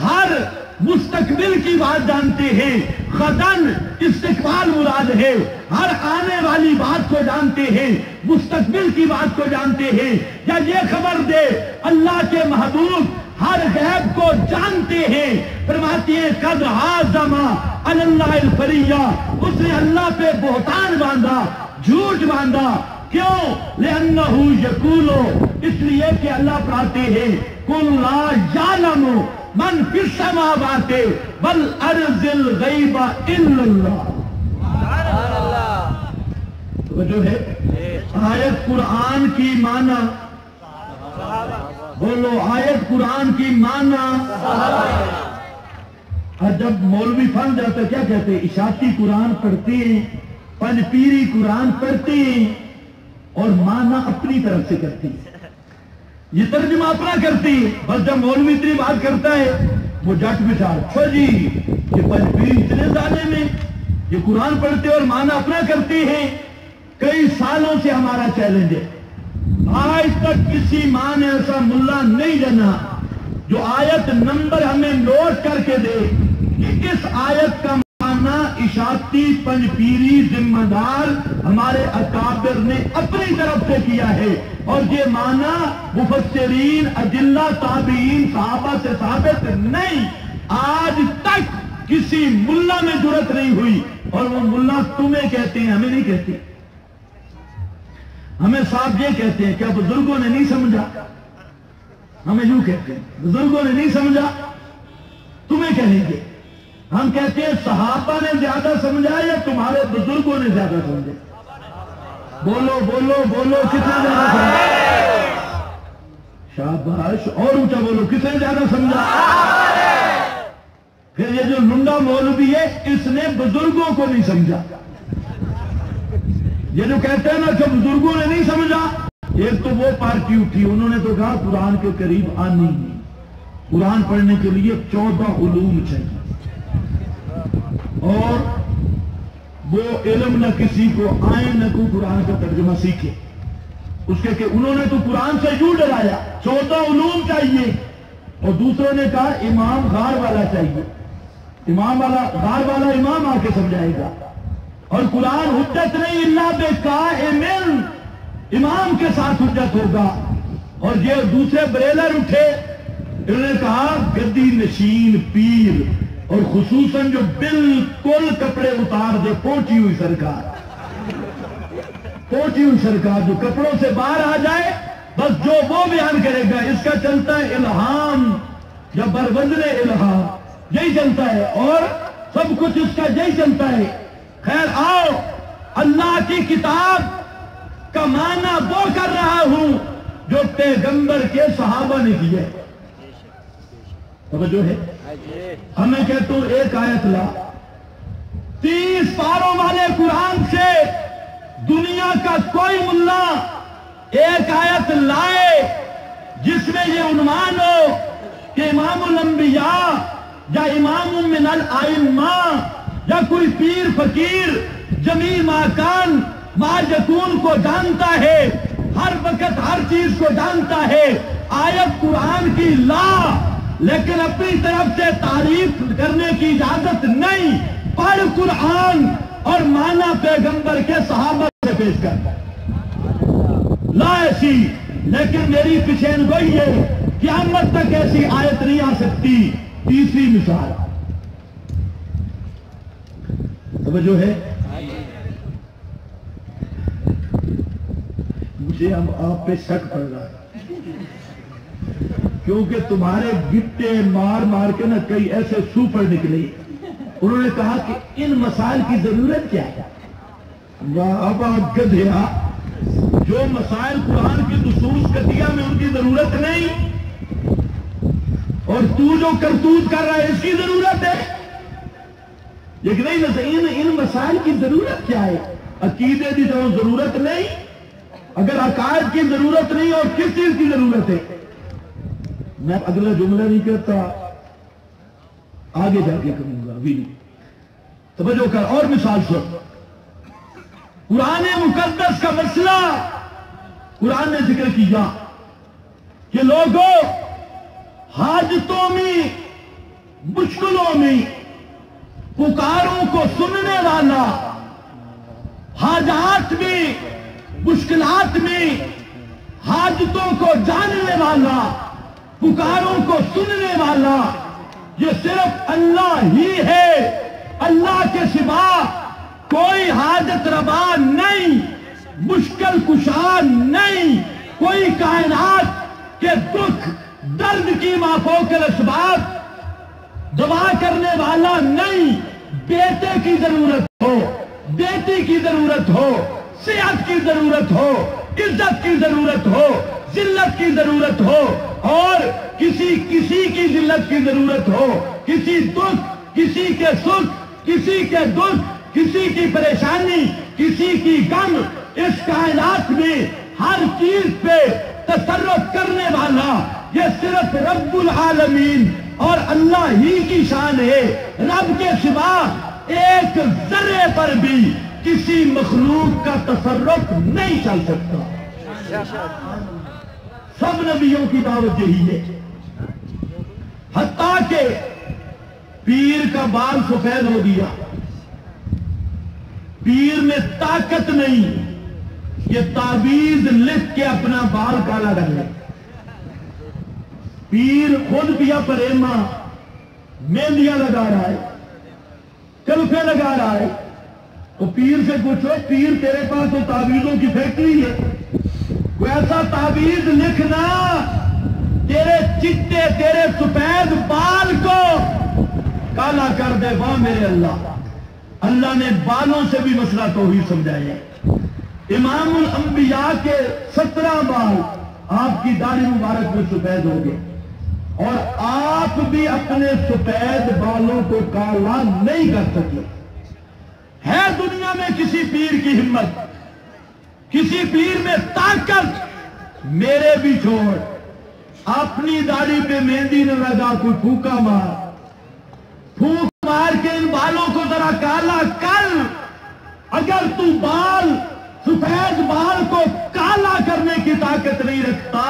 ہر مستقبل کی بات جانتے ہیں، غدن استقبال مراد ہے، ہر آنے والی بات کو جانتے ہیں، مستقبل کی بات کو جانتے ہیں، یا یہ خبر دے اللہ کے محبوب ہر غیب کو جانتے ہیں. فرماتی ہیں قد حازما اللہ الفریہ، اس نے اللہ پہ بہتان باندھا، جھوٹ باندھا. کیوں؟ لأنه یقول، اس لیے کہ اللہ فرماتے ہیں قل لا یعلم من فی السماوات والارض الغیب الا اللہ. تو جو ہے آیت قرآن کی معنی، بولو آیت قرآن کی معنی. اور جب مولوی پھنس جاتا ہے کیا کہتے ہیں؟ اشاعتی قرآن پڑھتے ہیں، پنج پیری قرآن پڑھتے ہیں اور معنی اپنی طرف سے کرتے ہیں، یہ ترجمہ اپنا کرتے ہیں. بس جب مولوی اتنی بات کرتا ہے وہ جٹ بچھا، اچھا جی یہ پنج پیری اتنے زیادہ میں یہ قرآن پڑھتے اور معنی اپنا کرتے ہیں. کئی سالوں سے ہمارا چیلنج ہے، آج تک کسی ماں نے ایسا ملا نہیں جنا جو آیت نمبر ہمیں نوٹ کر کے دے کہ اس آیت کا معنی اشاعتی پنج پیری ذمہ دار ہمارے اکابر نے اپنی طرف سے کیا ہے، اور یہ معنی مفسرین اجلہ تابعین صحابہ سے ثابت نہیں. آج تک کسی ملا میں جرت نہیں ہوئی، اور وہ ملا تمہیں کہتے ہیں، ہمیں نہیں کہتے. ہمیں صاحب یہ کہتے ہیں کیا بزرگوں نے نہیں سمجھا؟ ہمیں یوں کہتے ہیں بزرگوں نے نہیں سمجھا، تمہیں کہیں گے. ہم کہتے ہیں صحابہ نے زیادہ سمجھا یا تمہارے بزرگوں نے زیادہ سمجھا؟ بولو بولو بولو، کتنے زیادہ سمجھا؟ شاباش، اور اونچا بولو، کتنے زیادہ سمجھا؟ پھر یہ جو لنڈا مولوی ہے اس نے بزرگوں کو نہیں سمجھا. یہ جو کہتے ہیں نا کہ بزرگوں نے نہیں سمجھا، ایک تو وہ پارٹی اٹھی، انہوں نے تو کہا قرآن کے قریب آنی نہیں، قرآن پڑھنے کے لیے 14 علوم چاہیے، اور وہ علم نہ کسی کو آئے نہ کوئی قرآن کا ترجمہ سیکھے. اس کے کہ انہوں نے تو قرآن سے یوں ڈرایا 14 علوم چاہیے، اور دوسروں نے کہا امام غار والا چاہیے، امام والا غار والا امام آ کے سمجھائے گا، اور قرآن حجت نہیں اللہ بے قائمن، امام کے ساتھ حجت ہوگا. اور یہ دوسرے بریلر اٹھے، انہوں نے کہا گدی نشین پیر، اور خصوصاً جو بالکل کپڑے اتار دے، پہنچی ہوئی سرکار، پہنچی ہوئی سرکار جو کپڑوں سے باہر آ جائے بس جو وہ بیان کرے گا، اس کا چلتا ہے الہام یا بروزن الہام، یہی چلتا ہے، اور سب کچھ اس کا یہی چلتا ہے. خیر آؤ، اللہ کی کتاب کا معنی وہ کر رہا ہوں جو پیغمبر کے صحابہ نے کیا. توجہ ہے؟ ہمیں کہتا ہوں ایک آیت لا، 30 پاروں والے قرآن سے دنیا کا کوئی ملا ایک آیت لائے جس میں یہ عنوان ہو کہ امام الانبیاء یا امام من الائمہ یا کوئی پیر فقیر جمیع ماکان ما یکون کو جانتا ہے، ہر وقت ہر چیز کو جانتا ہے. آیت قرآن کی لا، لیکن اپنی طرف سے تعریف کرنے کی اجازت نہیں. پڑھ قرآن اور معنی پیغمبر کے صحابہ سے پیش کر لا ایسی. لیکن میری پیشین گوئی ہے قیامت تک ایسی آیت نہیں آ سکتی. تیسری مثال، توجہ ہے؟ مجھے آپ پہ شک پڑ رہا ہے کیونکہ تمہارے گٹے مار مار کے نا کئی ایسے سوپر نکلے. انہوں نے کہا کہ ان مسائل کی ضرورت کیا ہے؟ اب آپ گدھیا، جو مسائل قرآن کی نصوص کتیہ میں ان کی ضرورت نہیں، اور تو جو کرتوت کر رہا ہے اس کی ضرورت ہے. لیکن نہیں، ان مسائل کی ضرورت کیا ہے؟ عقیدے کی جو ضرورت نہیں، اگر عقائد کی ضرورت نہیں اور کس چیز کی ضرورت ہے؟ میں اگلا جملہ نہیں کہتا، آگے جا کے کروں گا، ابھی نہیں. توجہ کر، اور مثال سن. قرآن مقدس کا مسئلہ قرآن نے ذکر کیا کہ لوگوں حاجتوں میں، مشکلوں میں پکاروں کو سننے والا، حاجات میں، مشکلات میں حاجتوں کو جاننے والا، پکاروں کو سننے والا یہ صرف اللہ ہی ہے. اللہ کے سوا کوئی حاجت روا نہیں، مشکل کشا نہیں، کوئی کائنات کے دکھ درد کی مافوق الاسباب دوا کرنے والا نہیں. بیٹے کی ضرورت ہو، بیٹی کی ضرورت ہو، صحت کی ضرورت ہو، عزت کی ضرورت ہو، ذلت کی ضرورت ہو، اور کسی کی ذلت کی ضرورت ہو، کسی دکھ، کسی کے سکھ، کسی کے دکھ، کسی کی پریشانی، کسی کی غم، اس کائنات میں ہر چیز پہ تصرف کرنے والا یہ صرف رب العالمین اور اللہ ہی کی شان ہے. رب کے سوا ایک ذرے پر بھی کسی مخلوق کا تصرف نہیں چل سکتا. سب نبیوں کی دعوت یہی ہے. حتیٰ کہ پیر کا بال سفید ہو گیا، پیر میں طاقت نہیں یہ تعویذ لکھ کے اپنا بال کالا کر لے. پیر خود پیا پریما مہندیاں لگا رہا ہے، کلفے لگا رہا ہے. تو پیر سے پوچھو، پیر تیرے پاس تو تعویذوں کی فیکٹری ہے، کوئی ایسا تعویذ لکھنا تیرے چٹے تیرے سفید بال کو کالا کر دے. واہ میرے اللہ! اللہ نے بالوں سے بھی مسئلہ توحید سمجھایا. امام الانبیاء کے 17 بال آپ کی داڑھی مبارک میں سفید ہو گئے، اور آپ بھی اپنے سفید بالوں کو کالا نہیں کر سکے. ہے دنیا میں کسی پیر کی ہمت، کسی پیر میں طاقت؟ میرے بھی چھوڑ، اپنی داڑھی پہ مہندی نہ لگا، کوئی پھوکا مار، پھوک مار کے ان بالوں کو ذرا کالا کر. اگر تو بال سفید بال کو کالا کرنے کی طاقت نہیں رکھتا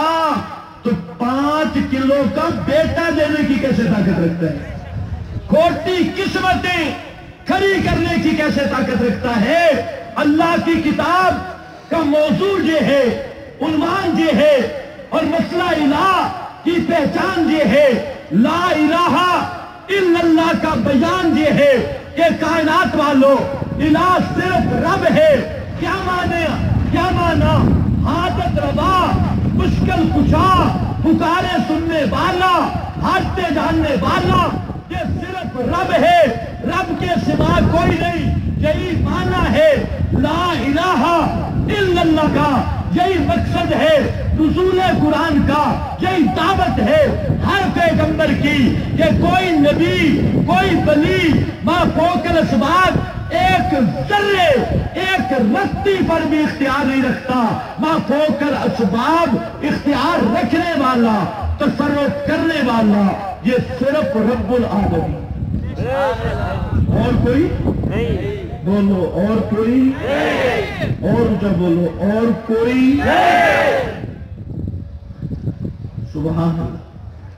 تو 5 کلو کا بیٹا دینے کی کیسے طاقت رکھتا ہے؟ کھوٹی قسمتیں کھڑی کرنے کی کیسے طاقت رکھتا ہے؟ اللہ کی کتاب کا موضوع یہ ہے، عنوان یہ ہے، اور مسئلہ الہ کی پہچان یہ ہے. لا الہ الا اللہ کا بیان یہ ہے کہ کائنات والوں الہ صرف رب ہے. کیا معنی؟ کیا معنی؟ حاجت روا، مشکل کشا، پکارے سننے والا، حاجتیں جاننے والا یہ صرف رب ہے، رب کے سوا کوئی نہیں. یہی معنی ہے لا الہ الا اللہ کا، یہی مقصد ہے نزول قرآن کا، یہی دعوت ہے ہر پیغمبر کی کہ کوئی نبی، کوئی ولی ما فوق الاسباب ایک ذرے، ایک رتی پر بھی اختیار نہیں رکھتا. ما فوق الاسباب اختیار رکھنے والا، تصرف کرنے والا یہ صرف رب العالمین. اور کوئی نہیں. بولو اور کوئی نہیں. اور اونچا بولو اور کوئی نہیں. سبحان اللہ.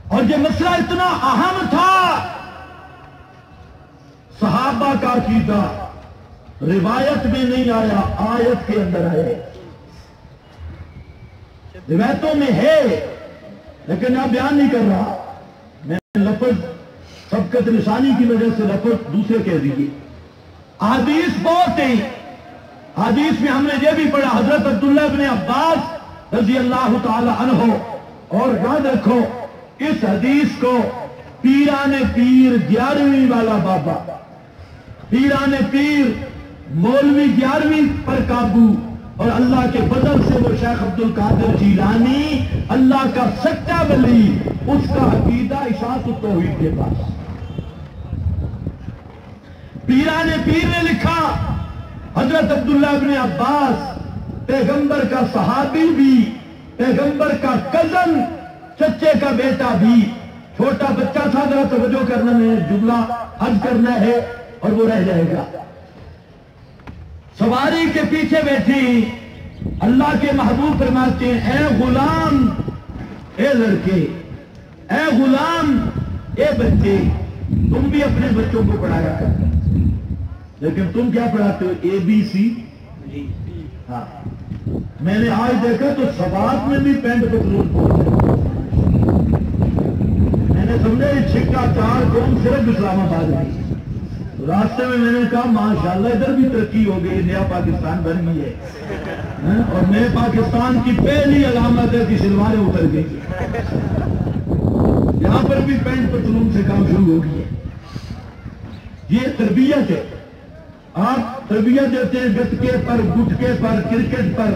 اور یہ مسئلہ اتنا اہم تھا، صحابہ کا عقیدہ روایت میں نہیں آیا، آیت کے اندر ہے. روایتوں میں ہے لیکن میں بیان نہیں کر رہا. میں لفظ سبقت لسانی کی وجہ سے لفظ دوسرے کہہ دیجیے. حدیث بہت ہیں. حدیث میں ہم نے یہ بھی پڑھا، حضرت عبداللہ ابن عباس رضی اللہ تعالی عنہ. اور یاد رکھو اس حدیث کو پیران پیر 11ویں والا بابا، پیران پیر مولوی 11ویں پر قابو، اور اللہ کے فضل سے وہ شیخ عبد القادر جیلانی اللہ کا سچا ولی، اس کا عقیدہ اشاعت التوحید کے پاس. پیران پیر نے لکھا حضرت عبداللہ ابن عباس پیغمبر کا صحابی بھی، پیغمبر کا کزن، چچے کا بیٹا بھی، چھوٹا بچہ تھا. ذرا توجہ کرنا، میں جملہ حج کرنا ہے اور وہ رہ جائے گا. سواری کے پیچھے بیٹھی اللہ کے محبوب فرماتے ہیں اے غلام، اے لڑکے، اے غلام، اے بچے، تم بھی اپنے بچوں کو پڑھایا کرتے، لیکن تم کیا پڑھاتے ہو؟ اے بی سی. ہاں میں نے آج دیکھا تو سوات میں بھی پینٹ پتلون پہنتے. نے سمجھا یہ چھکا چار قوم صرف اسلام آباد میں. راستے میں میں نے کہا ماشاءاللہ ادھر بھی ترقی ہو گئی, نیا پاکستان بن گئی ہے, اور نئے پاکستان کی پہلی علامت ہے کہ شلواریں اتر گئی. یہاں پر بھی پینٹ پتلون سے کام شروع ہو گئی ہے. یہ تربیت ہے. آپ تربیت دیتے ہیں گٹکے پر, گٹکے پر, کرکٹ پر,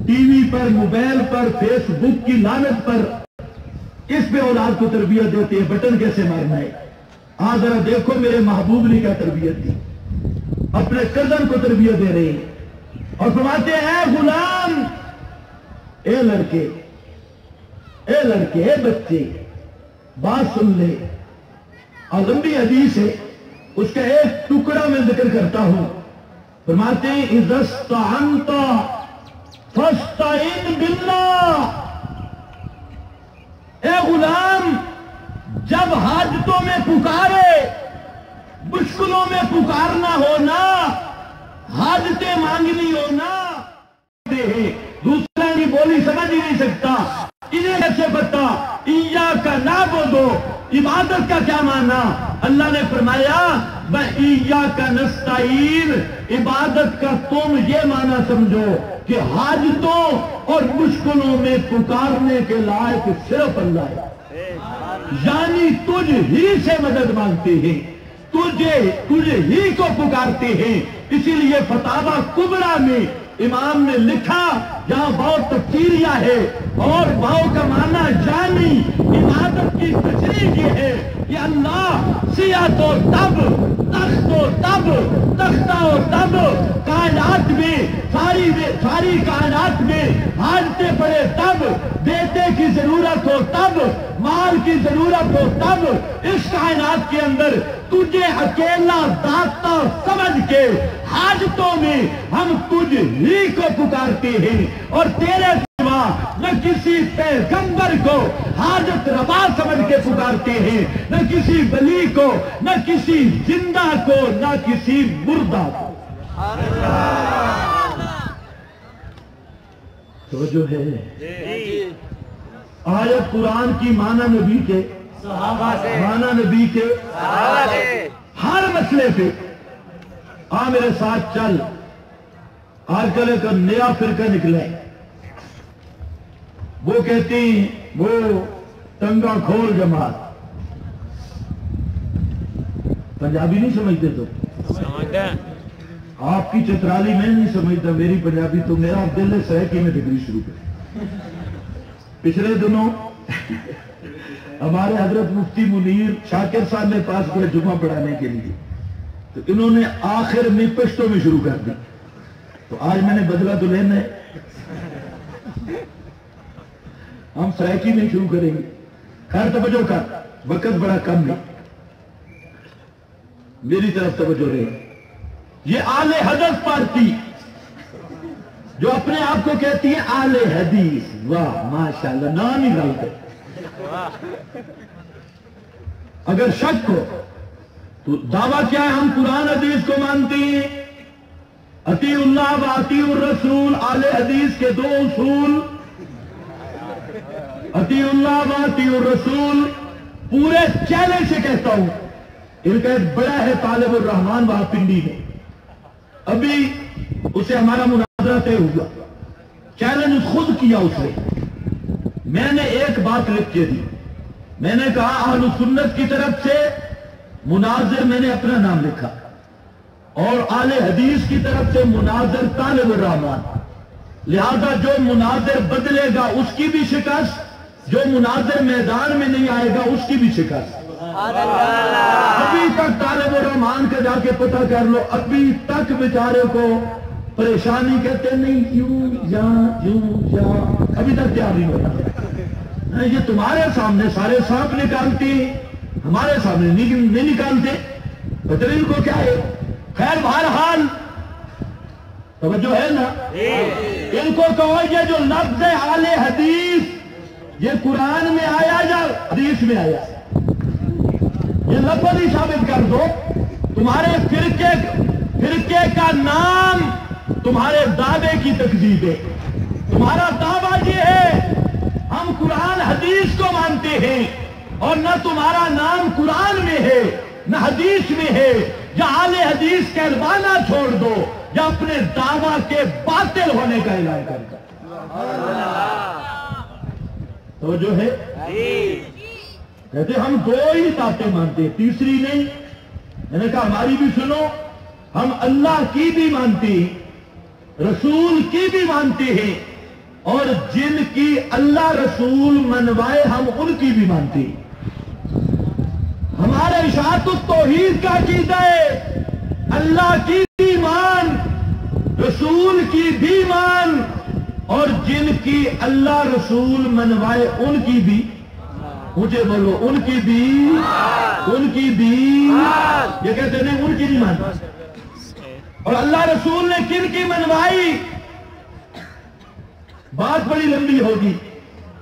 ٹی وی پر, موبائل پر, فیس بک کی لعنت پر, اس پہ اولاد کو تربیت دیتے ہیں بٹن کیسے مارنا ہے. آج ذرا دیکھو میرے محبوب نے کیا تربیت دی, اپنے کزن کو تربیت دے رہے ہیں اور فرماتے ہیں اے غلام, اے لڑکے, اے لڑکے, اے بچے, بات سن لے. اور لمبی حدیث ہے, اس کا ایک ٹکڑا میں ذکر کرتا ہوں. فرماتے ہیں اذا استعنت فاستعن باللہ. اے غلام, جب حاجتوں میں پکارے, مشکلوں میں پکارنا ہونا, حاجتیں مانگنی ہونا, دوسرا کی بولی سمجھ ہی نہیں سکتا, انہیں کیسے پتا ایاک نعبد, عبادت کا کیا معنی. اللہ نے فرمایا ایاک نستعین, عبادت کا تم یہ معنی سمجھو کہ حاجتوں اور مشکلوں میں پکارنے کے لائق صرف اللہ ہے. یعنی تجھ ہی سے مدد مانگتے ہیں, تجھے ہی کو پکارتے ہیں. اسی لیے فتاوی کبریٰ میں امام نے لکھا, جہاں بہت تفسیریہ ہے اور بہو کا معنی جانی, عبادت کی تشریح یہ ہے کہ اللہ سیاہ تو تب, تخت و تب, تختہ و تب, کائنات میں ساری کائنات میں حاجتیں پڑے تب, بیٹے کی ضرورت ہو تب, مال کی ضرورت ہو تب, اس کائنات کے اندر تجھے اکیلا داتا سمجھ کے حاجتوں میں ہم تجھ ہی کو پکارتے ہیں, اور تیرے سوا نہ کسی پیغمبر کو حاجت روا سمجھ کے پکارتے ہیں, نہ کسی ولی کو, نہ کسی زندہ کو, نہ کسی مردہ کو. تو جو ہے آیت قرآن کی معنی نبی کے صحابہ سے, معنی نبی کے صحابہ سے, ہر مسئلے پہ. میرے ساتھ چل. آج کل ایک نیا فرقہ نکلا ہے, وہ کہتی ہیں وہ ٹنگا کھول جماعت. پنجابی نہیں سمجھتے تو سمجھتے ہیں. آپ کی چترالی میں نہیں سمجھتا, میری پنجابی تو میرا دل ہے سہکی میں ڈگری شروع کر. پچھلے دنوں ہمارے حضرت مفتی منیر شاکر صاحب نے پاس گئے جمعہ پڑھانے کے لیے, تو انہوں نے آخر میں پشتوں میں شروع کر دی. تو آج میں نے بدلہ تو لینا ہے, ہم سرائکی میں شروع کریں گے. خیر توجہ کر, وقت بڑا کم ہے, میری طرف توجہ رہے. یہ آل حدیث پارٹی جو اپنے آپ کو کہتی ہے آل حدیث, واہ ماشاءاللہ, نام ہی غلط ہے. اگر شک ہو تو دعویٰ کیا ہے, ہم قرآن حدیث کو مانتے ہیں, اطیع اللہ و اطیع الرسول. آل حدیث کے دو اصول, اطیع اللہ و اطیع الرسول. پورے چیلنج سے کہتا ہوں, ان کا ایک بڑا ہے طالب الرحمان وہاں پنڈی میں, ابھی اسے ہمارا مناظرہ طے ہوا, چیلنج خود کیا اس نے. میں نے ایک بات لکھ کے دی, میں نے کہا اہل سنت کی طرف سے مناظر میں نے اپنا نام لکھا, اور آل حدیث کی طرف سے مناظر طالب الرحمان. لہذا جو مناظر بدلے گا اس کی بھی شکست, جو مناظر میدان میں نہیں آئے گا اس کی بھی شکست. ابھی تک طالب الرحمان کا جا کے پتہ کر لو, ابھی تک بیچارے کو پریشانی کہتے نہیں, یوں یا ابھی تک تیار نہیں ہوتا. یہ تمہارے سامنے سارے سانپ نکالتے, ہمارے سامنے نہیں نکالتے, پتہ نہیں ان کو کیا ہے. خیر بہرحال توجہ ہے نا, ان کو کہو یہ جو لفظ ہے آل حدیث یہ قرآن میں آیا یا حدیث میں آیا, یہ لفظ ہی ثابت کر دو. تمہارے فرقے کا نام تمہارے دعوے کی تکذیب ہے. تمہارا دعویٰ یہ ہے ہم قرآن حدیث کو مانتے ہیں اور نہ تمہارا نام قرآن میں ہے نہ حدیث میں ہے، یا اہل حدیث کہلوانا چھوڑ دو یا اپنے دعویٰ کے باطل ہونے کا اعلان کر دو۔ تو جو ہے کہتے ہم دو ہی باتیں مانتے ہیں، تیسری نہیں۔ میں نے کہا ہماری بھی سنو، ہم اللہ کی بھی مانتے ہیں، رسول کی بھی مانتے ہیں، اور جن کی اللہ رسول منوائے ہم ان کی بھی مانتے ہیں۔ ہمارا اشاعت التوحید کا عقیدہ ہے، اللہ کی بھی مان، رسول کی بھی مان، اور جن کی اللہ رسول منوائے ان کی بھی، مجھے بولو، ان کی بھی، ان کی بھی، یہ کہتے نہیں ان کی نہیں مانتے۔ اور اللہ رسول نے کن کی منوائی، بات بڑی لمبی ہوگی،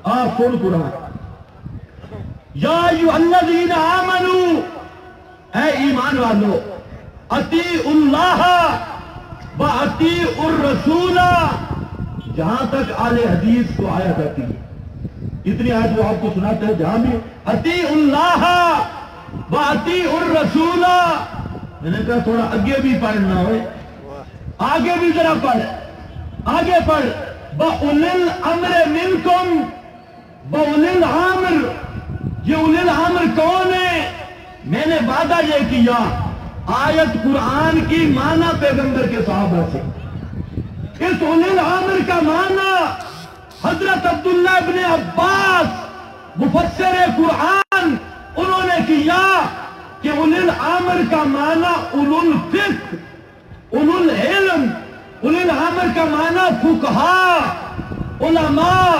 آپ سن قرآن۔ یا ایھا الذین آمنوا، اے ایمان والو، اطیعوا اللہ و اطیعوا الرسول، جہاں تک اہل حدیث کو آیت آتی ہے، اتنی آیت وہ آپ کو سناتے ہیں جہاں بھی اطیعوا اللہ و اطیعوا الرسول۔ میں نے کہا تھوڑا آگے بھی پڑھنا ہوئے، آگے بھی ذرا پڑھ، آگے پڑھ، وَأُولِي الْأَمْرِ مِنْكُمْ وَأُولِي الْأَمْرِ، یہ اولی الامر کون ہے؟ میں نے وعدہ یہ کیا، آیت قرآن کی معنی پیغمبر کے صحابہ سے، اس اولی الامر کا معنی حضرت عبداللہ ابن عباس مفسر قرآن انہوں نے کیا کہ اولی الامر کا معنی اولو الفقہ، اولو العلم، اولی الامر کا معنی فقہاء، علماء،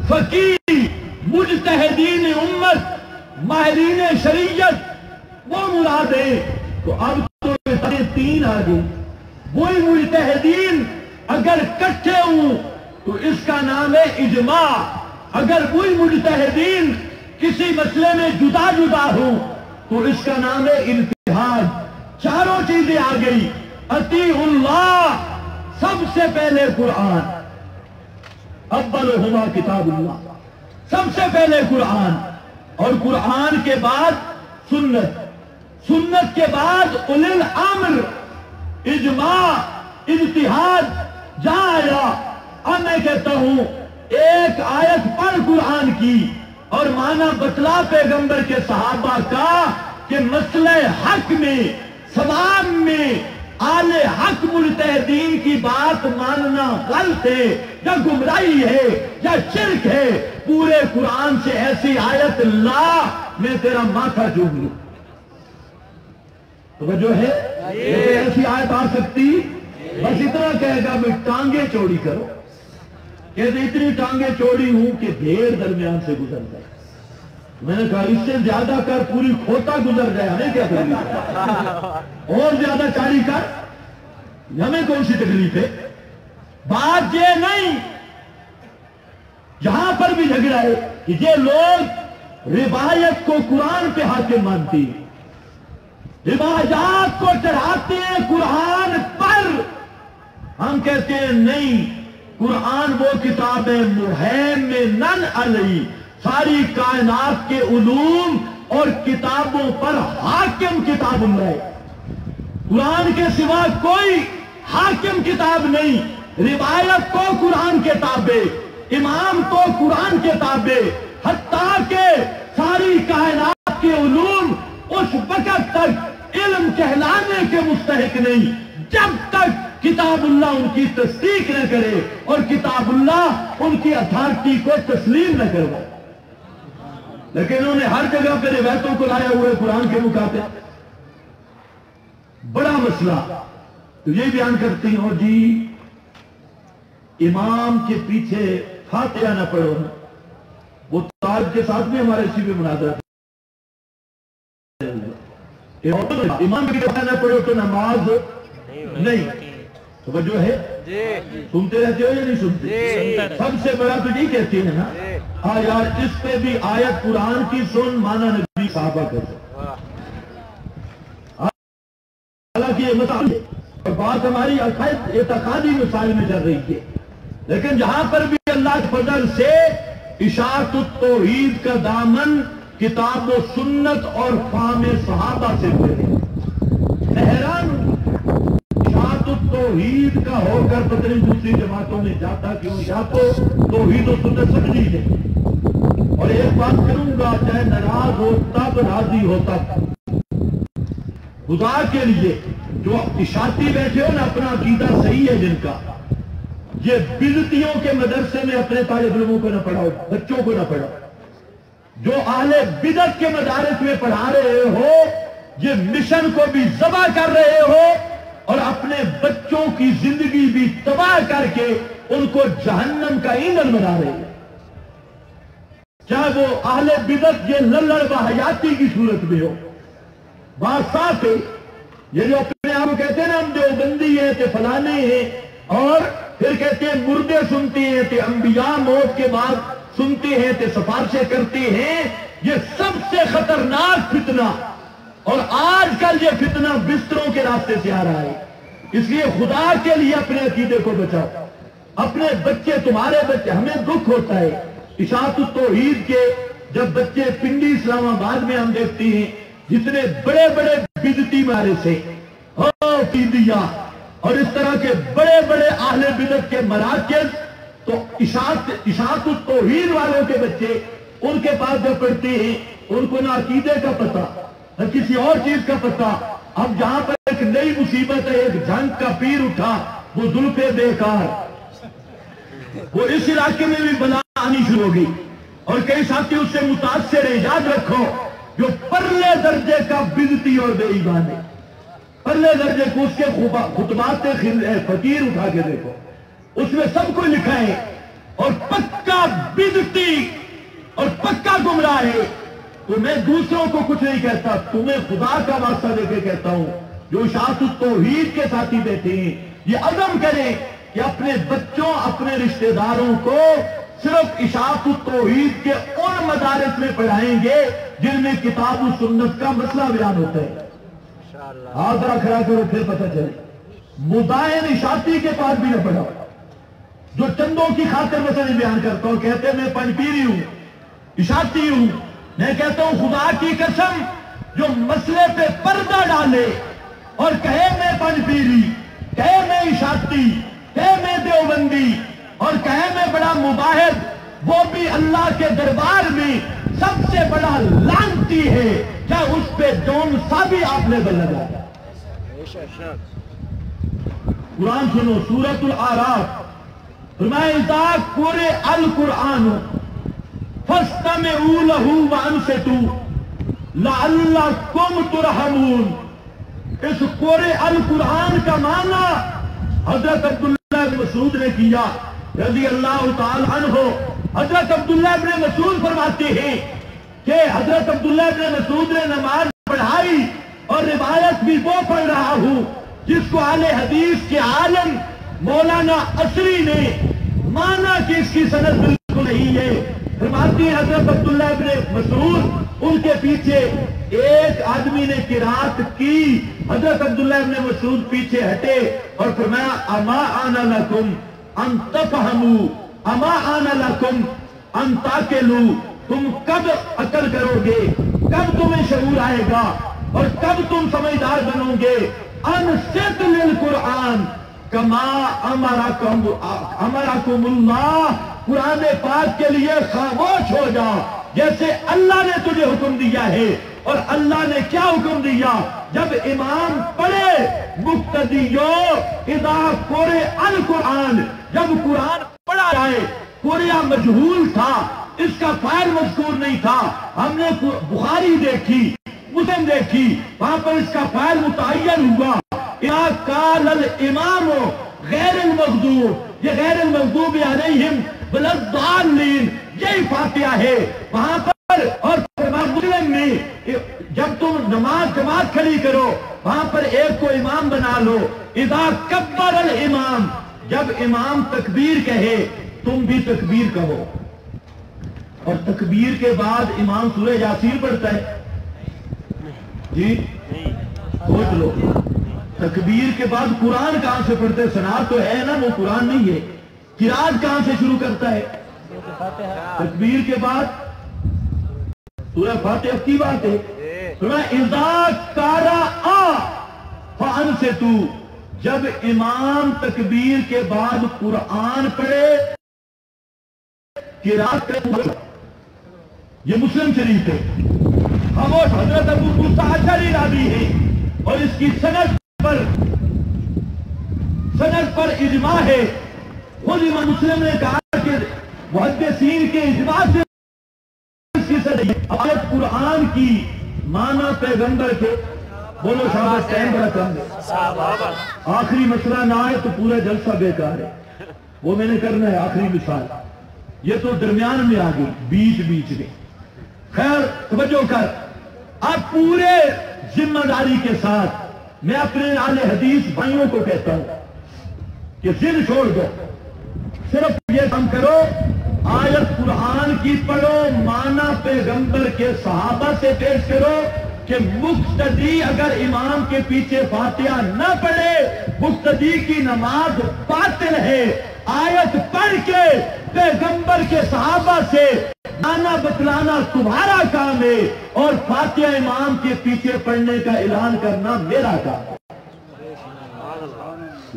فقیہ، مجتہدین امت، ماہرین شریعت، وہ مراد ہے۔ تو اب تو تین آ گئی، وہی مجتہدین اگر کٹھے ہوں تو اس کا نام ہے اجماع، اگر وہی مجتہدین کسی مسئلے میں جدا جدا ہوں تو اس کا نام ہے اجتہاد۔ چاروں چیزیں آ گئی، اطیعوا اللہ، سب سے پہلے قرآن، اولہما کتاب اللہ، سب سے پہلے قرآن، اور قرآن کے بعد سنت، سنت کے بعد اولی الامر، اجماع، اجتہاد جہاں آیا۔ اب میں کہتا ہوں ایک آیت پڑھ قرآن کی اور معنی بتلا پیغمبر کے صحابہ کا کہ مسئلہ حق میں، ثواب میں آل حق مجتہدین کی بات ماننا غلط ہے یا گمراہی ہے یا شرک ہے، پورے قرآن سے ایسی آیت لا، میں تیرا ماتھا چوم لوں۔ تو جو ہے ایسی آیت آ سکتی، بس اتنا کہے گا میں ٹانگیں چوڑی کرو، کہتے اتنی ٹانگیں چوڑی ہوں کہ بھیڑ درمیان سے گزر جائے۔ میں نے کہا اس سے زیادہ کر، پوری کھوتا گزر جائے، ہمیں کیا تکلیف، اور زیادہ چاڑی کر، ہمیں کون سی تکلیف ہے؟ بات یہ نہیں، یہاں پر بھی جھگڑا ہے کہ یہ لوگ روایت کو قرآن پہ حاکم مانتے ہیں، روایات کو چڑھاتے ہیں قرآن پر۔ ہم کہتے ہیں نہیں، قرآن وہ کتاب ہے مہیمنن علیہ، ساری کائنات کے علوم اور کتابوں پر حاکم کتاب اللہ ہے، قرآن کے سوا کوئی حاکم کتاب نہیں۔ روایت تو قرآن کے تابع، امام تو قرآن کے تابع، حتیٰ کہ ساری کائنات کے علوم اس وقت تک علم کہلانے کے مستحق نہیں جب تک کتاب اللہ ان کی تصدیق نہ کرے اور کتاب اللہ ان کی اتھارٹی کو تسلیم نہ کروائے۔ لیکن انہوں نے ہر جگہ پہ روایتوں کو لایا ہوئے قرآن کے مقابلے، بڑا مسئلہ۔ تو یہ بیان کرتی ہیں اور جی امام کے پیچھے فاتحہ نہ پڑھو نا، وہ تاج کے ساتھ بھی ہمارے اسی پہ مناظرہ امام کے پیچھے نہ پڑھو تو نماز نہیں۔ توجہ ہے؟ سنتے رہتے ہو یا نہیں سنتے؟ سب سے بڑا تو یہ کہتی ہے نا، ہاں یار اس پہ بھی آیت قرآن کی سن، مانا نبی صحابہ کرتے، حالانکہ یہ مسائل اور بات ہماری اعتقادی مسائل میں چل رہی ہے، لیکن جہاں پر بھی اللہ کے فضل سے اشاعت التوحید کا دامن کتاب و سنت اور فہم صحابہ سے پڑھیں۔ حیران اشاعت التوحید کا ہو کر پتہ نہیں دوسری جماعتوں میں جاتا کیوں، یا تو توحید و سنت سمجھی ہے۔ اور ایک بات کروں گا، چاہے ناراض ہو تب، راضی ہو تب، خدا کے لیے جو اشاعتی بیٹھے ہو نا، اپنا عقیدہ صحیح ہے جن کا، یہ بدعتیوں کے مدرسے میں اپنے طالب علموں کو نہ پڑھاؤ، بچوں کو نہ پڑھاؤ۔ جو اہل بدعت کے مدارس میں پڑھا رہے ہو، یہ مشن کو بھی ذبح کر رہے ہو اور اپنے بچوں کی زندگی بھی تباہ کر کے ان کو جہنم کا ایندھن بنا رہے ہیں۔ چاہے وہ اہل بدعت یہ للڑ و حیاتی کی صورت میں ہو، بات صاف ہے۔ یہ جو اپنے آپ کو کہتے ہیں نا ہم دیوبندی ہیں تے فلانے ہیں، اور پھر کہتے ہیں مردے سنتے ہیں تے انبیاء موت کے بعد سنتے ہیں تے سفارشیں کرتے ہیں، یہ سب سے خطرناک فتنہ، اور آج کل یہ فتنہ بستروں کے راستے سے آ رہا ہے۔ اس لیے خدا کے لیے اپنے عقیدے کو بچاؤ، اپنے بچے، تمہارے بچے۔ ہمیں دکھ ہوتا ہے اشاعت التوحید کے جب بچے پنڈی اسلام آباد میں ہم دیکھتے ہیں جتنے بڑے بڑے بدعتی مدارس فیدیا اور اس طرح کے بڑے بڑے اہل بدعت کے مراکز، تو اشاعت التوحید والوں کے بچے ان کے پاس جب پڑھتے ہیں ان کو نہ عقیدے کا پتہ نہ کسی اور چیز کا پتہ۔ اب جہاں پر ایک نئی مصیبت ہے، ایک جنگ کا پیر اٹھا، وہ زلفے بیکار، وہ اس علاقے میں بھی بلا آنی شروع ہو گئی، اور کئی ساتھی اس سے متاثر ہیں۔ یاد رکھو، جو پرلے درجے کا بدعتی اور بے ایمان ہے، پرلے درجے کو، اس کے خطبات فقیر اٹھا کے دیکھو، اس میں سب کو لکھا ہے، اور پکا بدعتی اور پکا گمراہ ہے۔ تو میں دوسروں کو کچھ نہیں کہتا، تمہیں خدا کا واسطہ دے کے کہتا ہوں، جو اشاعت التوحید کے ساتھی بیٹھے ہیں، یہ عزم کریں کہ اپنے بچوں، اپنے رشتہ داروں کو صرف اشاعت التوحید کے ان مدارس میں پڑھائیں گے جن میں کتاب و سنت کا مسئلہ بیان ہوتا ہے۔ ہاتھ ذرا کھڑا کرو پھر پتہ چلے۔ مدائن اشاعتی کے پاس بھی نہ پڑھاؤ، جو چندوں کی خاطر مسئلہ بیان کرتا ہوں، کہتے ہیں میں پنجپیری ہوں، اشاعتی ہوں۔ میں کہتا ہوں خدا کی قسم، جو مسئلے پہ پردہ ڈالے اور کہے میں پنجپیری، کہے میں اشاعتی، کہے میں دیوبندی، اور کہے میں بڑا مباحث، وہ بھی اللہ کے دربار میں سب سے بڑا لعنتی ہے، چاہے اس پہ جون سا بھی آپ نے لگا۔ قرآن سنو، سورۃ الاعراف، فرمایا اذا قرئ القرآن فاستمعوا له وانصتوا لعلکم ترحمون۔ اس قرئ القرآن کا معنی حضرت عبداللہ بن مسعود نے کیا رضی اللہ تعالی عنہ۔ حضرت عبداللہ بن مسعود فرماتے ہیں کہ حضرت عبداللہ بن مسعود نے نماز پڑھائی، اور روایت بھی وہ پڑھ رہا ہوں جس کو اہل حدیث کے عالم مولانا عصری نے مانا کہ اس کی سند بالکل نہیں ہے۔ فرماتی ہیں حضرت عبداللہ بن مسعود، ان کے پیچھے ایک آدمی نے قرات کی، حضرت عبداللہ بن مسعود پیچھے ہٹے اور فرمایا اما آن لکم ان تفہموا، اما آن لکم ان تاکلوا، تم کب عقل کرو گے، کب تمہیں شعور آئے گا، اور کب تم سمجھدار بنو گے۔ انصت للقرآن کما امرکم اللہ، قرآن پاک کے لیے خاموش ہو جا جیسے اللہ نے تجھے حکم دیا ہے۔ اور اللہ نے کیا حکم دیا؟ جب امام پڑھے مقتدیو اذا قرئ القرآن، جب قرآن پڑھا جائے، قرئ مجہول تھا، اس کا فاعل مذکور نہیں تھا۔ ہم نے بخاری دیکھی، مسلم دیکھی، وہاں پر اس کا فاعل متعین ہوا، اذا قال الامام غیر المغضوب، یہ غیر المغضوب علیہم ولا الضالین، یہی فاتحہ ہے وہاں پر۔ اور مسلم میں جب تم نماز جماعت کھڑی کرو، وہاں پر ایک کو امام بنا لو، اذا کبر الامام، جب امام تکبیر کہے تم بھی تکبیر کہو، اور تکبیر کے بعد امام سورہ یاسین پڑھتا ہے، جی سوچ لو، تکبیر کے بعد قرآن کہاں سے پڑھتے ہیں؟ سناد تو ہے نا، وہ قرآن نہیں ہے۔ قرات کہاں سے شروع کرتا ہے؟ تکبیر کے بعد سورہ فاتحہ کی بات ہے. اذا قرأ فانصتوا، جب امام تکبیر کے بعد قرآن پڑھے قرات کرے. یہ مسلم شریف ہے. خاموش حضرت ابو موسیٰ اشعری راوی ہے اور اس کی سند پر اجماع ہے. خود امام مسلم نے کہا کہ محدثین کے اجماع سے آیت قرآن کی معنی پیغمبر کے. بولو شاباش، ٹائم بڑا کم ہے. آخری مسئلہ نہ آئے تو پورا جلسہ بیکار ہے. وہ میں نے کرنا ہے آخری مثال. یہ تو درمیان میں آ گئی، بیچ میں. خیر توجہ کر. اب پورے ذمہ داری کے ساتھ میں اپنے اہل حدیث بھائیوں کو کہتا ہوں کہ ضد چھوڑ دو. صرف یہ کام کرو، آیت قرآن کی پڑھو، معنی پیغمبر کے صحابہ سے پیش کرو کہ مقتدی اگر امام کے پیچھے فاتحہ نہ پڑھے مقتدی کی نماز باطل ہے. آیت پڑھ کے پیغمبر کے صحابہ سے معنی بتلانا تمہارا کام ہے اور فاتحہ امام کے پیچھے پڑھنے کا اعلان کرنا میرا کام ہے.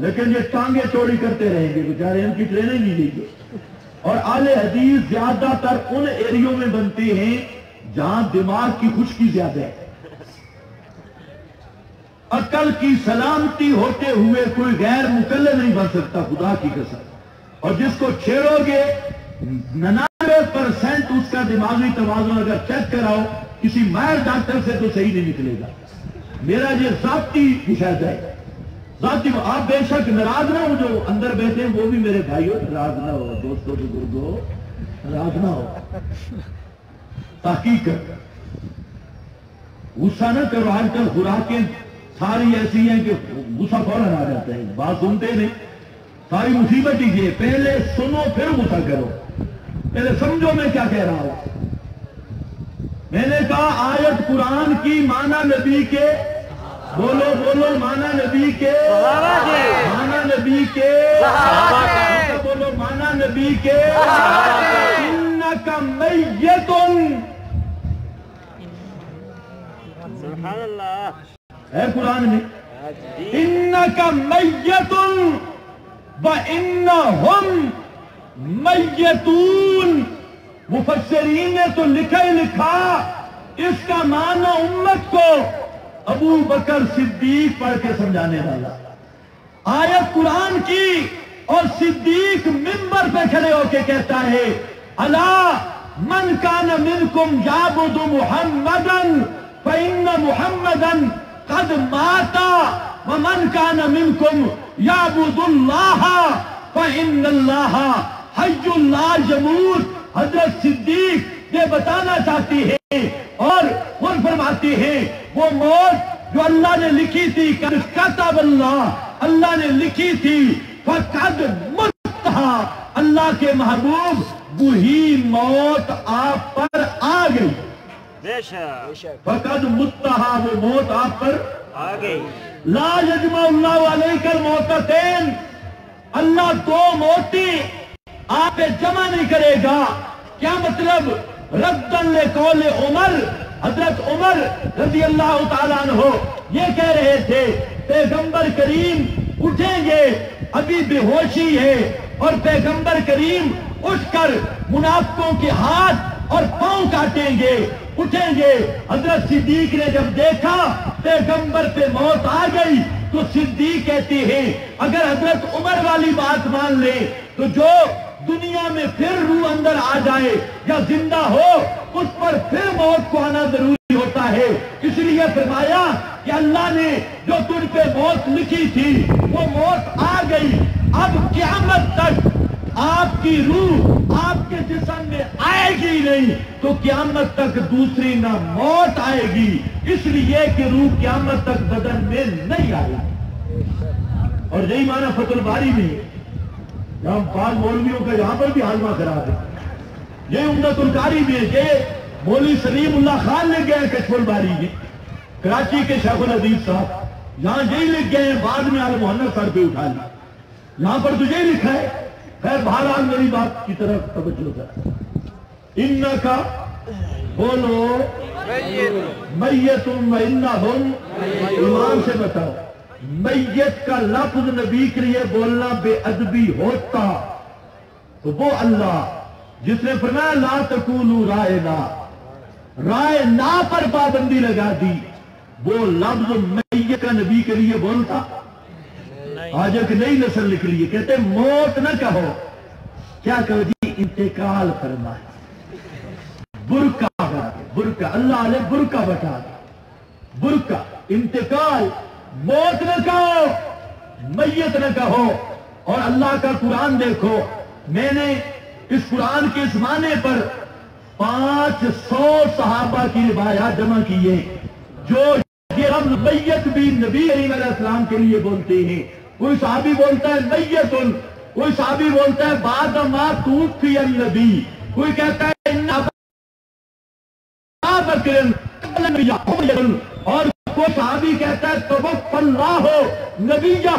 لیکن یہ ٹانگیں چوڑی کرتے رہیں گے بیچارے، ان کی ٹریننگ نہیں لیں گے. اور اہل حدیث زیادہ تر ان ایریوں میں بنتے ہیں جہاں دماغ کی خشکی زیادہ ہے. عقل کی سلامتی ہوتے ہوئے کوئی غیر مکلف نہیں بن سکتا، خدا کی قسم. اور جس کو چھیڑو گے 99% اس کا دماغی توازن اگر چیک کراؤ کسی ماہر ڈاکٹر سے تو صحیح نہیں نکلے گا. میرا یہ ذاتی مشاہدہ ہے. ذاتی آپ بے شک ناراض نہ ہو، جو اندر بیٹھے ہیں وہ بھی میرے بھائیوں ناراض نہ ہو، دوستوں بزرگوں ناراض نہ ہو. تحقیق کر، غصہ نہ کرو. آج کل خوراکیں ساری ایسی ہیں کہ غصہ فوراً آ جاتا ہے، بات سنتے نہیں. ساری مصیبت ہی پہلے سنو پھر غصہ کرو. پہلے سمجھو میں کیا کہہ رہا ہوں. میں نے کہا آیت قرآن کی معنی نبی کے، بولو معنی نبی کے، معنی نبی کے، بولو معنی نبی کے. انکا میتن، سبحان اللہ ہے قرآن میں. انکا میتن وانہم میتون. مفسرین نے تو لکھا ہی لکھا اس کا معنی امت کو ابو بکر صدیق پڑھ کے سمجھانے والا. آیت قرآن کی اور صدیق منبر پہ کھڑے ہو کے کہتا ہے الا من کان منکم یعبد محمدا فإن محمدا قد مات ومن کان منکم یعبد اللہ فإن اللہ حی لا یموت. حضرت صدیق یہ بتانا چاہتی ہے اور خود فرماتی ہے وہ موت جو اللہ نے لکھی تھی، کتب اللہ نے لکھی تھی، فقد متہا، اللہ کے محبوب وہی موت آپ پر آ گئی. بے شک فقد متہا، وہ موت آپ پر آ گئی. لا یجمع اللہ علیک الموتتین، اللہ دو موتیں آپ پہ جمع نہیں کرے گا. کیا مطلب؟ ردن لقول عمر، حضرت عمر رضی اللہ تعالیٰ عنہ یہ کہہ رہے تھے پیغمبر کریم اٹھیں گے، ابھی بے ہوشی ہے، اور پیغمبر کریم اٹھ کر منافقوں کے ہاتھ اور پاؤں کاٹیں گے، اٹھیں گے. حضرت صدیق نے جب دیکھا پیغمبر پہ موت آ گئی تو صدیق کہتے ہیں اگر حضرت عمر والی بات مان لیں تو جو دنیا میں پھر روح اندر آ جائے یا زندہ ہو اس پر پھر موت کو آنا ضروری ہوتا ہے. اس لیے فرمایا کہ اللہ نے جو تجھ پہ موت لکھی تھی وہ موت آ گئی. اب قیامت تک آپ کی روح آپ کے جسم میں آئے گی نہیں تو قیامت تک دوسری نہ موت آئے گی، اس لیے کہ روح قیامت تک بدن میں نہیں آئے گی. اور یہی معنی فتح الباری میں ہم بعض مولویوں کا یہاں پر بھی حالمہ خراب ہے. یہ عمدۃ القاری میں یہ مولوی سلیم اللہ خان لکھ گئے کشف الباری میں، کراچی کے شیخ الحدیث صاحب یہاں یہی لکھ گئے ہیں، بعد میں آل محنت سر پہ اٹھا لی. یہاں پر تو یہی لکھا ہے. خیر بہرحال میری بات کی طرف توجہ کر. انکا بولو میتم و انہم، ایمان سے بتاؤ میت کا لفظ نبی کے لیے بولنا بے ادبی ہوتا تو وہ اللہ جس نے فرمایا لا تقولوا رائنا، رائے نا پر پابندی لگا دی، وہ لفظ میت کا نبی کے لیے بولتا؟ آج ایک نئی نسل نکلی ہے کہتے ہیں موت نہ کہو، کیا کہو جی انتقال فرمائے، برکہ اللہ نے برکہ بتا دیا، برکہ انتقال، موت نہ کہو، میت نہ کہو۔ اور اللہ کا قرآن دیکھو، میں نے اس قرآن کے زمانے پر 500 صحابہ کی روایات جمع کی ہیں جو یہ لفظ میت بھی نبی علیہ السلام کے لیے بولتے ہیں۔ کوئی صحابی بولتا ہے میتن، کوئی صحابی بولتا ہے بعد ما توفی النبی، کوئی کہتا ہے اور کوئی صحابی کہتا ہے توفی اللہ نبیہ،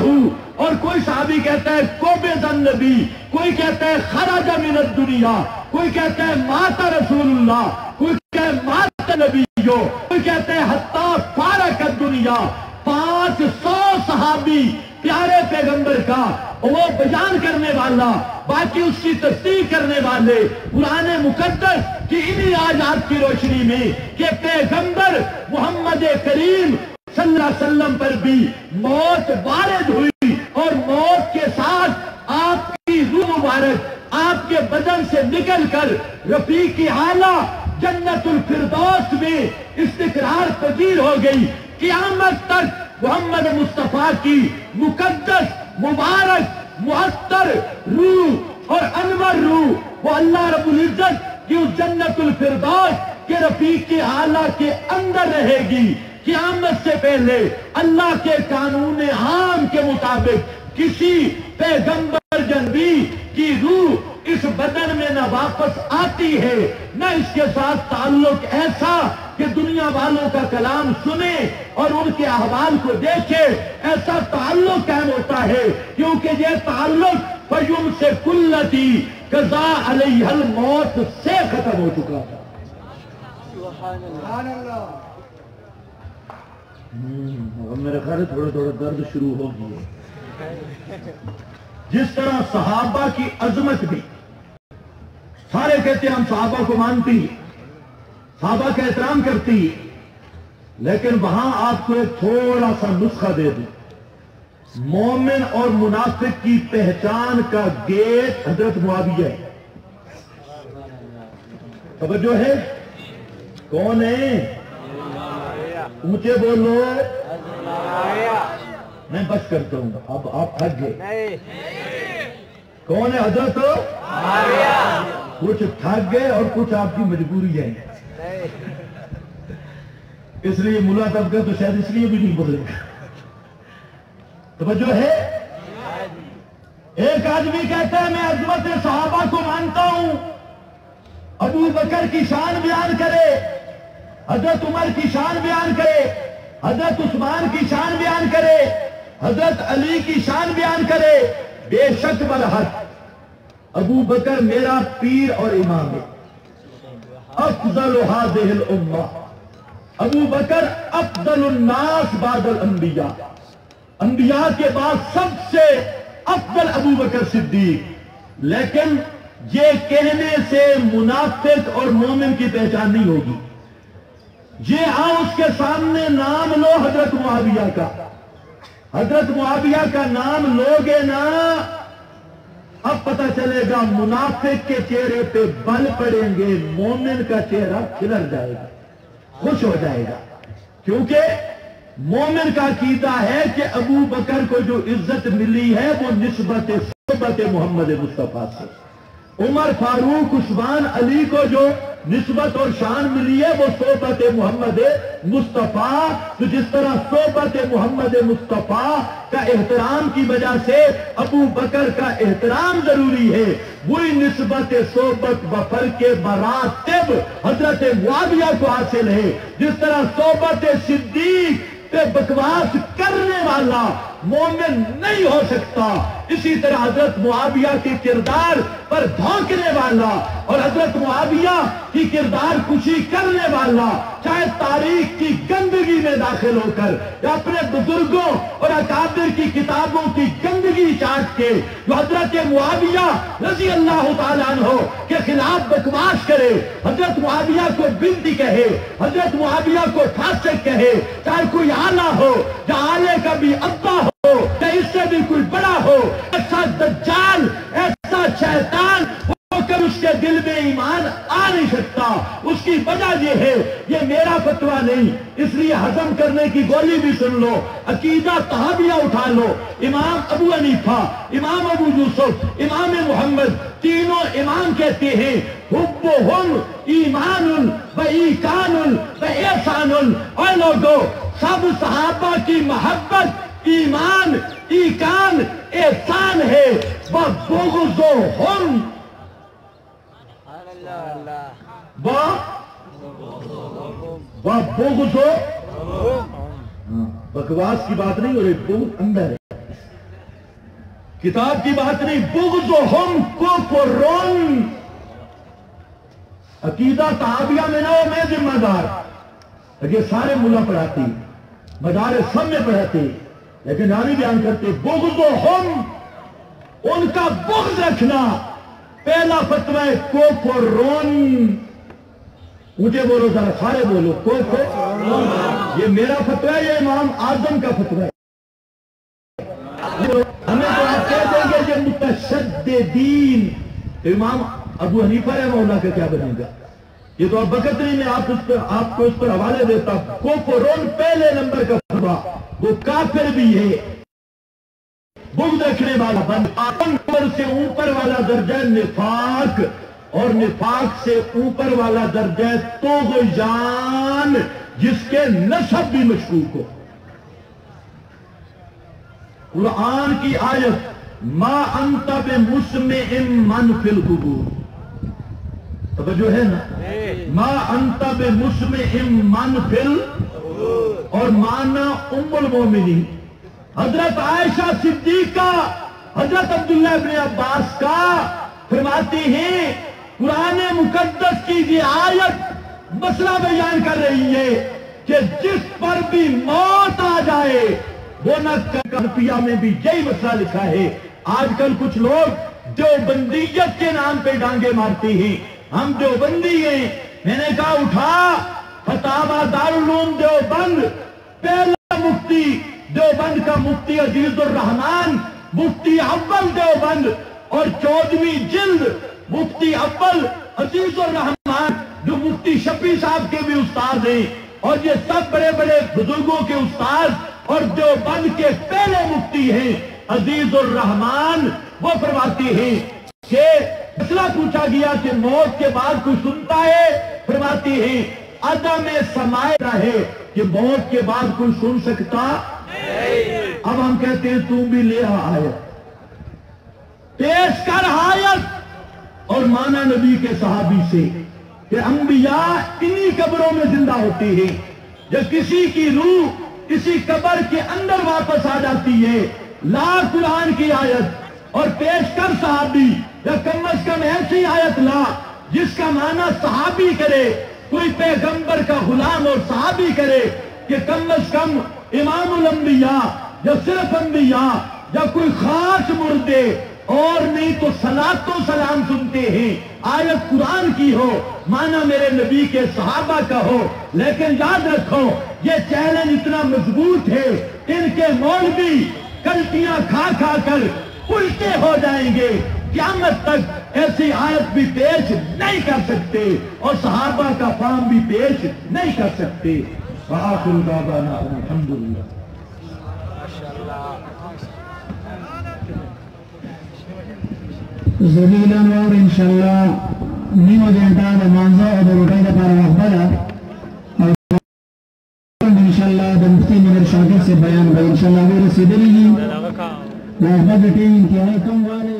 اور کوئی صحابی کہتا ہے قبض النبی، کوئی کہتا ہے خرج من الدنیا، کوئی کہتا ہے مات رسول اللہ، کوئی کہتا ہے مات نبیو، کوئی کہتا ہے حتی فارق الدنیا۔ 500 صحابی پیارے پیغمبر کا وہ بیان کرنے والا، باقی اس کی تصدیق کرنے والے، قرآن مقدس کی انہی آیات کی روشنی میں کہ پیغمبر محمد کریم صلی اللہ علیہ وسلم پر بھی موت وارد ہوئی، اور موت کے ساتھ آپ کی روح مبارک آپ کے بدن سے نکل کر رفیق اعلیٰ جنت الفردوس میں استقرار پذیر ہو گئی۔ قیامت تک محمد مصطفیٰ کی مقدس مبارک معطر روح اور انور روح وہ اللہ رب العزت کی اس جنت الفردوس کے رفیق اعلیٰ کے اندر رہے گی۔ قیامت سے پہلے اللہ کے قانون عام کے مطابق کسی پیغمبر جنبی کی روح اس بدن میں نہ واپس آتی ہے، نہ اس کے ساتھ تعلق ایسا کہ دنیا والوں کا کلام سنے اور ان کے احوال کو دیکھے، ایسا تعلق قائم ہوتا ہے کیونکہ یہ تعلق فیوم سے کلتی قضا علیہ الموت سے ختم ہو چکا تھا۔ سبحان اللہ۔ میرے خیال تھوڑا تھوڑا درد شروع ہو گئی۔ جس طرح صحابہ کی عظمت بھی، سارے کہتے ہیں ہم صحابہ کو مانتی ہیں، صحابہ کا احترام کرتی ہیں، لیکن وہاں آپ کو ایک تھوڑا سا نسخہ دے دوں۔ مومن اور منافق کی پہچان کا گیٹ حضرت معاویہ ہے۔ توجہ ہے؟ کون ہے؟ اونچے بولو۔ میں بس کرتا ہوں، اب آپ تھک گئے۔ کون ہے حضرت؟ کچھ تھک گئے اور کچھ آپ کی مجبوری ہے، اس لیے ملا طبقہ تو شاید اس لیے بھی نہیں بولے گا۔ توجہ ہے؟ ایک آدمی کہتا ہے میں عظمت صحابہ کو مانتا ہوں، ابو بکر کی شان بیان کرے، حضرت عمر کی شان بیان کرے، حضرت عثمان کی شان بیان کرے، حضرت علی کی شان بیان کرے، بے شک برحق ابو بکر میرا پیر اور امام ہے، افضل هذه الامہ، ابو بکر افضل الناس بعد الانبیاء، انبیاء کے بعد سب سے افضل ابو بکر صدیق۔ لیکن یہ کہنے سے منافق اور مومن کی پہچان نہیں ہوگی۔ یہ آؤ اس کے سامنے نام لو حضرت معاویہ کا، حضرت معاویہ کا نام لوگے نا، اب پتہ چلے گا منافق کے چہرے پہ بل پڑیں گے، مومن کا چہرہ کھلر جائے گا، خوش ہو جائے گا، کیونکہ مومن کا عقیدہ ہے کہ ابو بکر کو جو عزت ملی ہے وہ نسبت صحبت محمد مصطفیٰ سے، عمر فاروق عثمان علی کو جو نسبت اور شان ملی ہے وہ صحبت محمد مصطفیٰ۔ تو جس طرح صحبت محمد مصطفیٰ کا احترام کی وجہ سے ابو بکر کا احترام ضروری ہے، وہی نسبت صحبت بفرق مراتب حضرت معاویہ کو حاصل ہے۔ جس طرح صحبت صدیق کہ بکواس کرنے والا مومن نہیں ہو سکتا، اسی طرح حضرت معاویہ کے کردار پر بھونکنے والا اور حضرت معاویہ کی کردار کشی کرنے والا چاہے تاریخ کی گندگی میں داخل ہو کر یا اپنے بزرگوں اور اکابر کی کتابوں کی گندگی چاٹ کے جو حضرت معاویہ رضی اللہ تعالیٰ عنہ کے خلاف بکواس کرے، حضرت معاویہ کو بنتی کہے، حضرت معاویہ کو فاسق کہے، چاہے کوئی آلہ ہو یا آلے کا بھی ابا ہو یا اس سے بھی کوئی بڑا ہو، ایسا دجال ایسا شیطان ہو کر اس کے دل میں ایمان آ نہیں سکتا۔ اس کی وجہ یہ ہے، یہ میرا فتویٰ نہیں، اس لیے ہضم کرنے کی گولی بھی سن لو، عقیدہ طحاویہ اٹھا لو، امام ابو حنیفہ، امام ابو یوسف، امام محمد، تینوں امام کہتے ہیں حبہم ایمان و ایقان و احسان۔ اے لوگو، سب صحابہ کی محبت ایمان، ایقان، احسان ہے، وَبُغْضُهُمْ بکواس کی بات نہیں ہو رہی، بغض اندر ہے، کتاب کی بات نہیں، بغضُهُمْ کفر۔ عقیدہ طحاویہ میں نہ ہو، میں ذمہ دار، یہ سارے ملا پڑھاتی، مدارس سب میں پڑھاتے، لیکن نہیں بیان کرتے بغضُهُمْ، ان کا بغض رکھنا۔ پہلا فتویٰ ہے کفرٌ، مجھے بولو ذرا، سارے بولو کفر۔ یہ میرا فتویٰ ہے، یہ امام اعظم کا فتویٰ ہے۔ ہمیں تو آپ کہہ دیں گے یہ متشددین، امام ابو حنیفہ رحمہ اللہ کا کیا بنے گا؟ یہ تو اب وقت نہیں، میں آپ کو اس پر حوالے دیتا ہوں۔ کفرٌ پہلے نمبر کا فتویٰ، وہ کافر بھی ہے، بغض رکھنے والا بند۔ اوپر سے اوپر والا درجہ نفاق، اور نفاق سے اوپر والا درجہ طغیان، جس کے نسب بھی مشکوک ہو۔ قرآن کی آیت ما انت بمسمع من فی القبور، توجہ ہے نا، ما انت بمسمع من فی القبور، اور مانا ام المومنین حضرت عائشہ صدیقہ، حضرت عبداللہ ابن عباس کا فرماتی ہیں قرآن مقدس کی یہ آیت مسئلہ بیان کر رہی ہے کہ جس پر بھی موت آ جائے، وہ نہ کرپیا میں بھی یہی مسئلہ لکھا ہے۔ آج کل کچھ لوگ دیوبندیت کے نام پہ ڈانگے مارتے ہیں، ہم دیوبندی ہیں۔ میں نے کہا اٹھا فتاوی دارالعلوم دیوبند، پہلا مفتی دیوبند کا مفتی عزیز الرحمان، مفتی اول دیوبند، اور 14ویں جلد مفتی اول عزیز الرحمان جو مفتی شفیع صاحب کے بھی استاد ہیں، اور یہ سب بڑے بڑے بزرگوں کے استاد اور دیوبند کے پہلے مفتی ہیں عزیز الرحمان۔ وہ فرماتے ہیں کہ مسئلہ پوچھا گیا کہ موت کے بعد کوئی سنتا ہے، فرماتے ہیں عدم سماع ہے کہ موت کے بعد کوئی سن سکتا۔ اب ہم کہتے ہیں تم بھی لے آیت پیش کر، آیت اور مانا نبی کے صحابی سے کہ انبیاء انہی قبروں میں زندہ ہوتے ہیں، جب کسی کی روح کسی قبر کے اندر واپس آ جاتی ہے، لا قرآن کی آیت اور پیش کر صحابی، یا کم از کم ایسی آیت لا جس کا معنی صحابی کرے، کوئی پیغمبر کا غلام اور صحابی کرے کہ کم از کم امام الانبیاء یا صرف انبیاء یا کوئی خاص مردے، اور نہیں تو صلاۃ و سلام سنتے ہیں، آیت قرآن کی ہو، معنی میرے نبی کے صحابہ کا ہو۔ لیکن یاد رکھو یہ چیلنج اتنا مضبوط ہے، ان کے مولوی کلٹیاں کھا کھا کر الٹے ہو جائیں گے، قیامت تک ایسی آیت بھی پیش نہیں کر سکتے اور صحابہ کا فام بھی پیش نہیں کر سکتے۔ وآخر دعوانا الحمدللہ۔ زمیناً اور انشاءاللہ نیمہ گھنٹہ نمازہ اور روٹائی کا پارا وقبلہ اور انشاءاللہ مفتی مگر شاکر سے بیان بھائی انشاءاللہ وہ رسیدے لگی وقبہ ٹیم انتہائی کم والے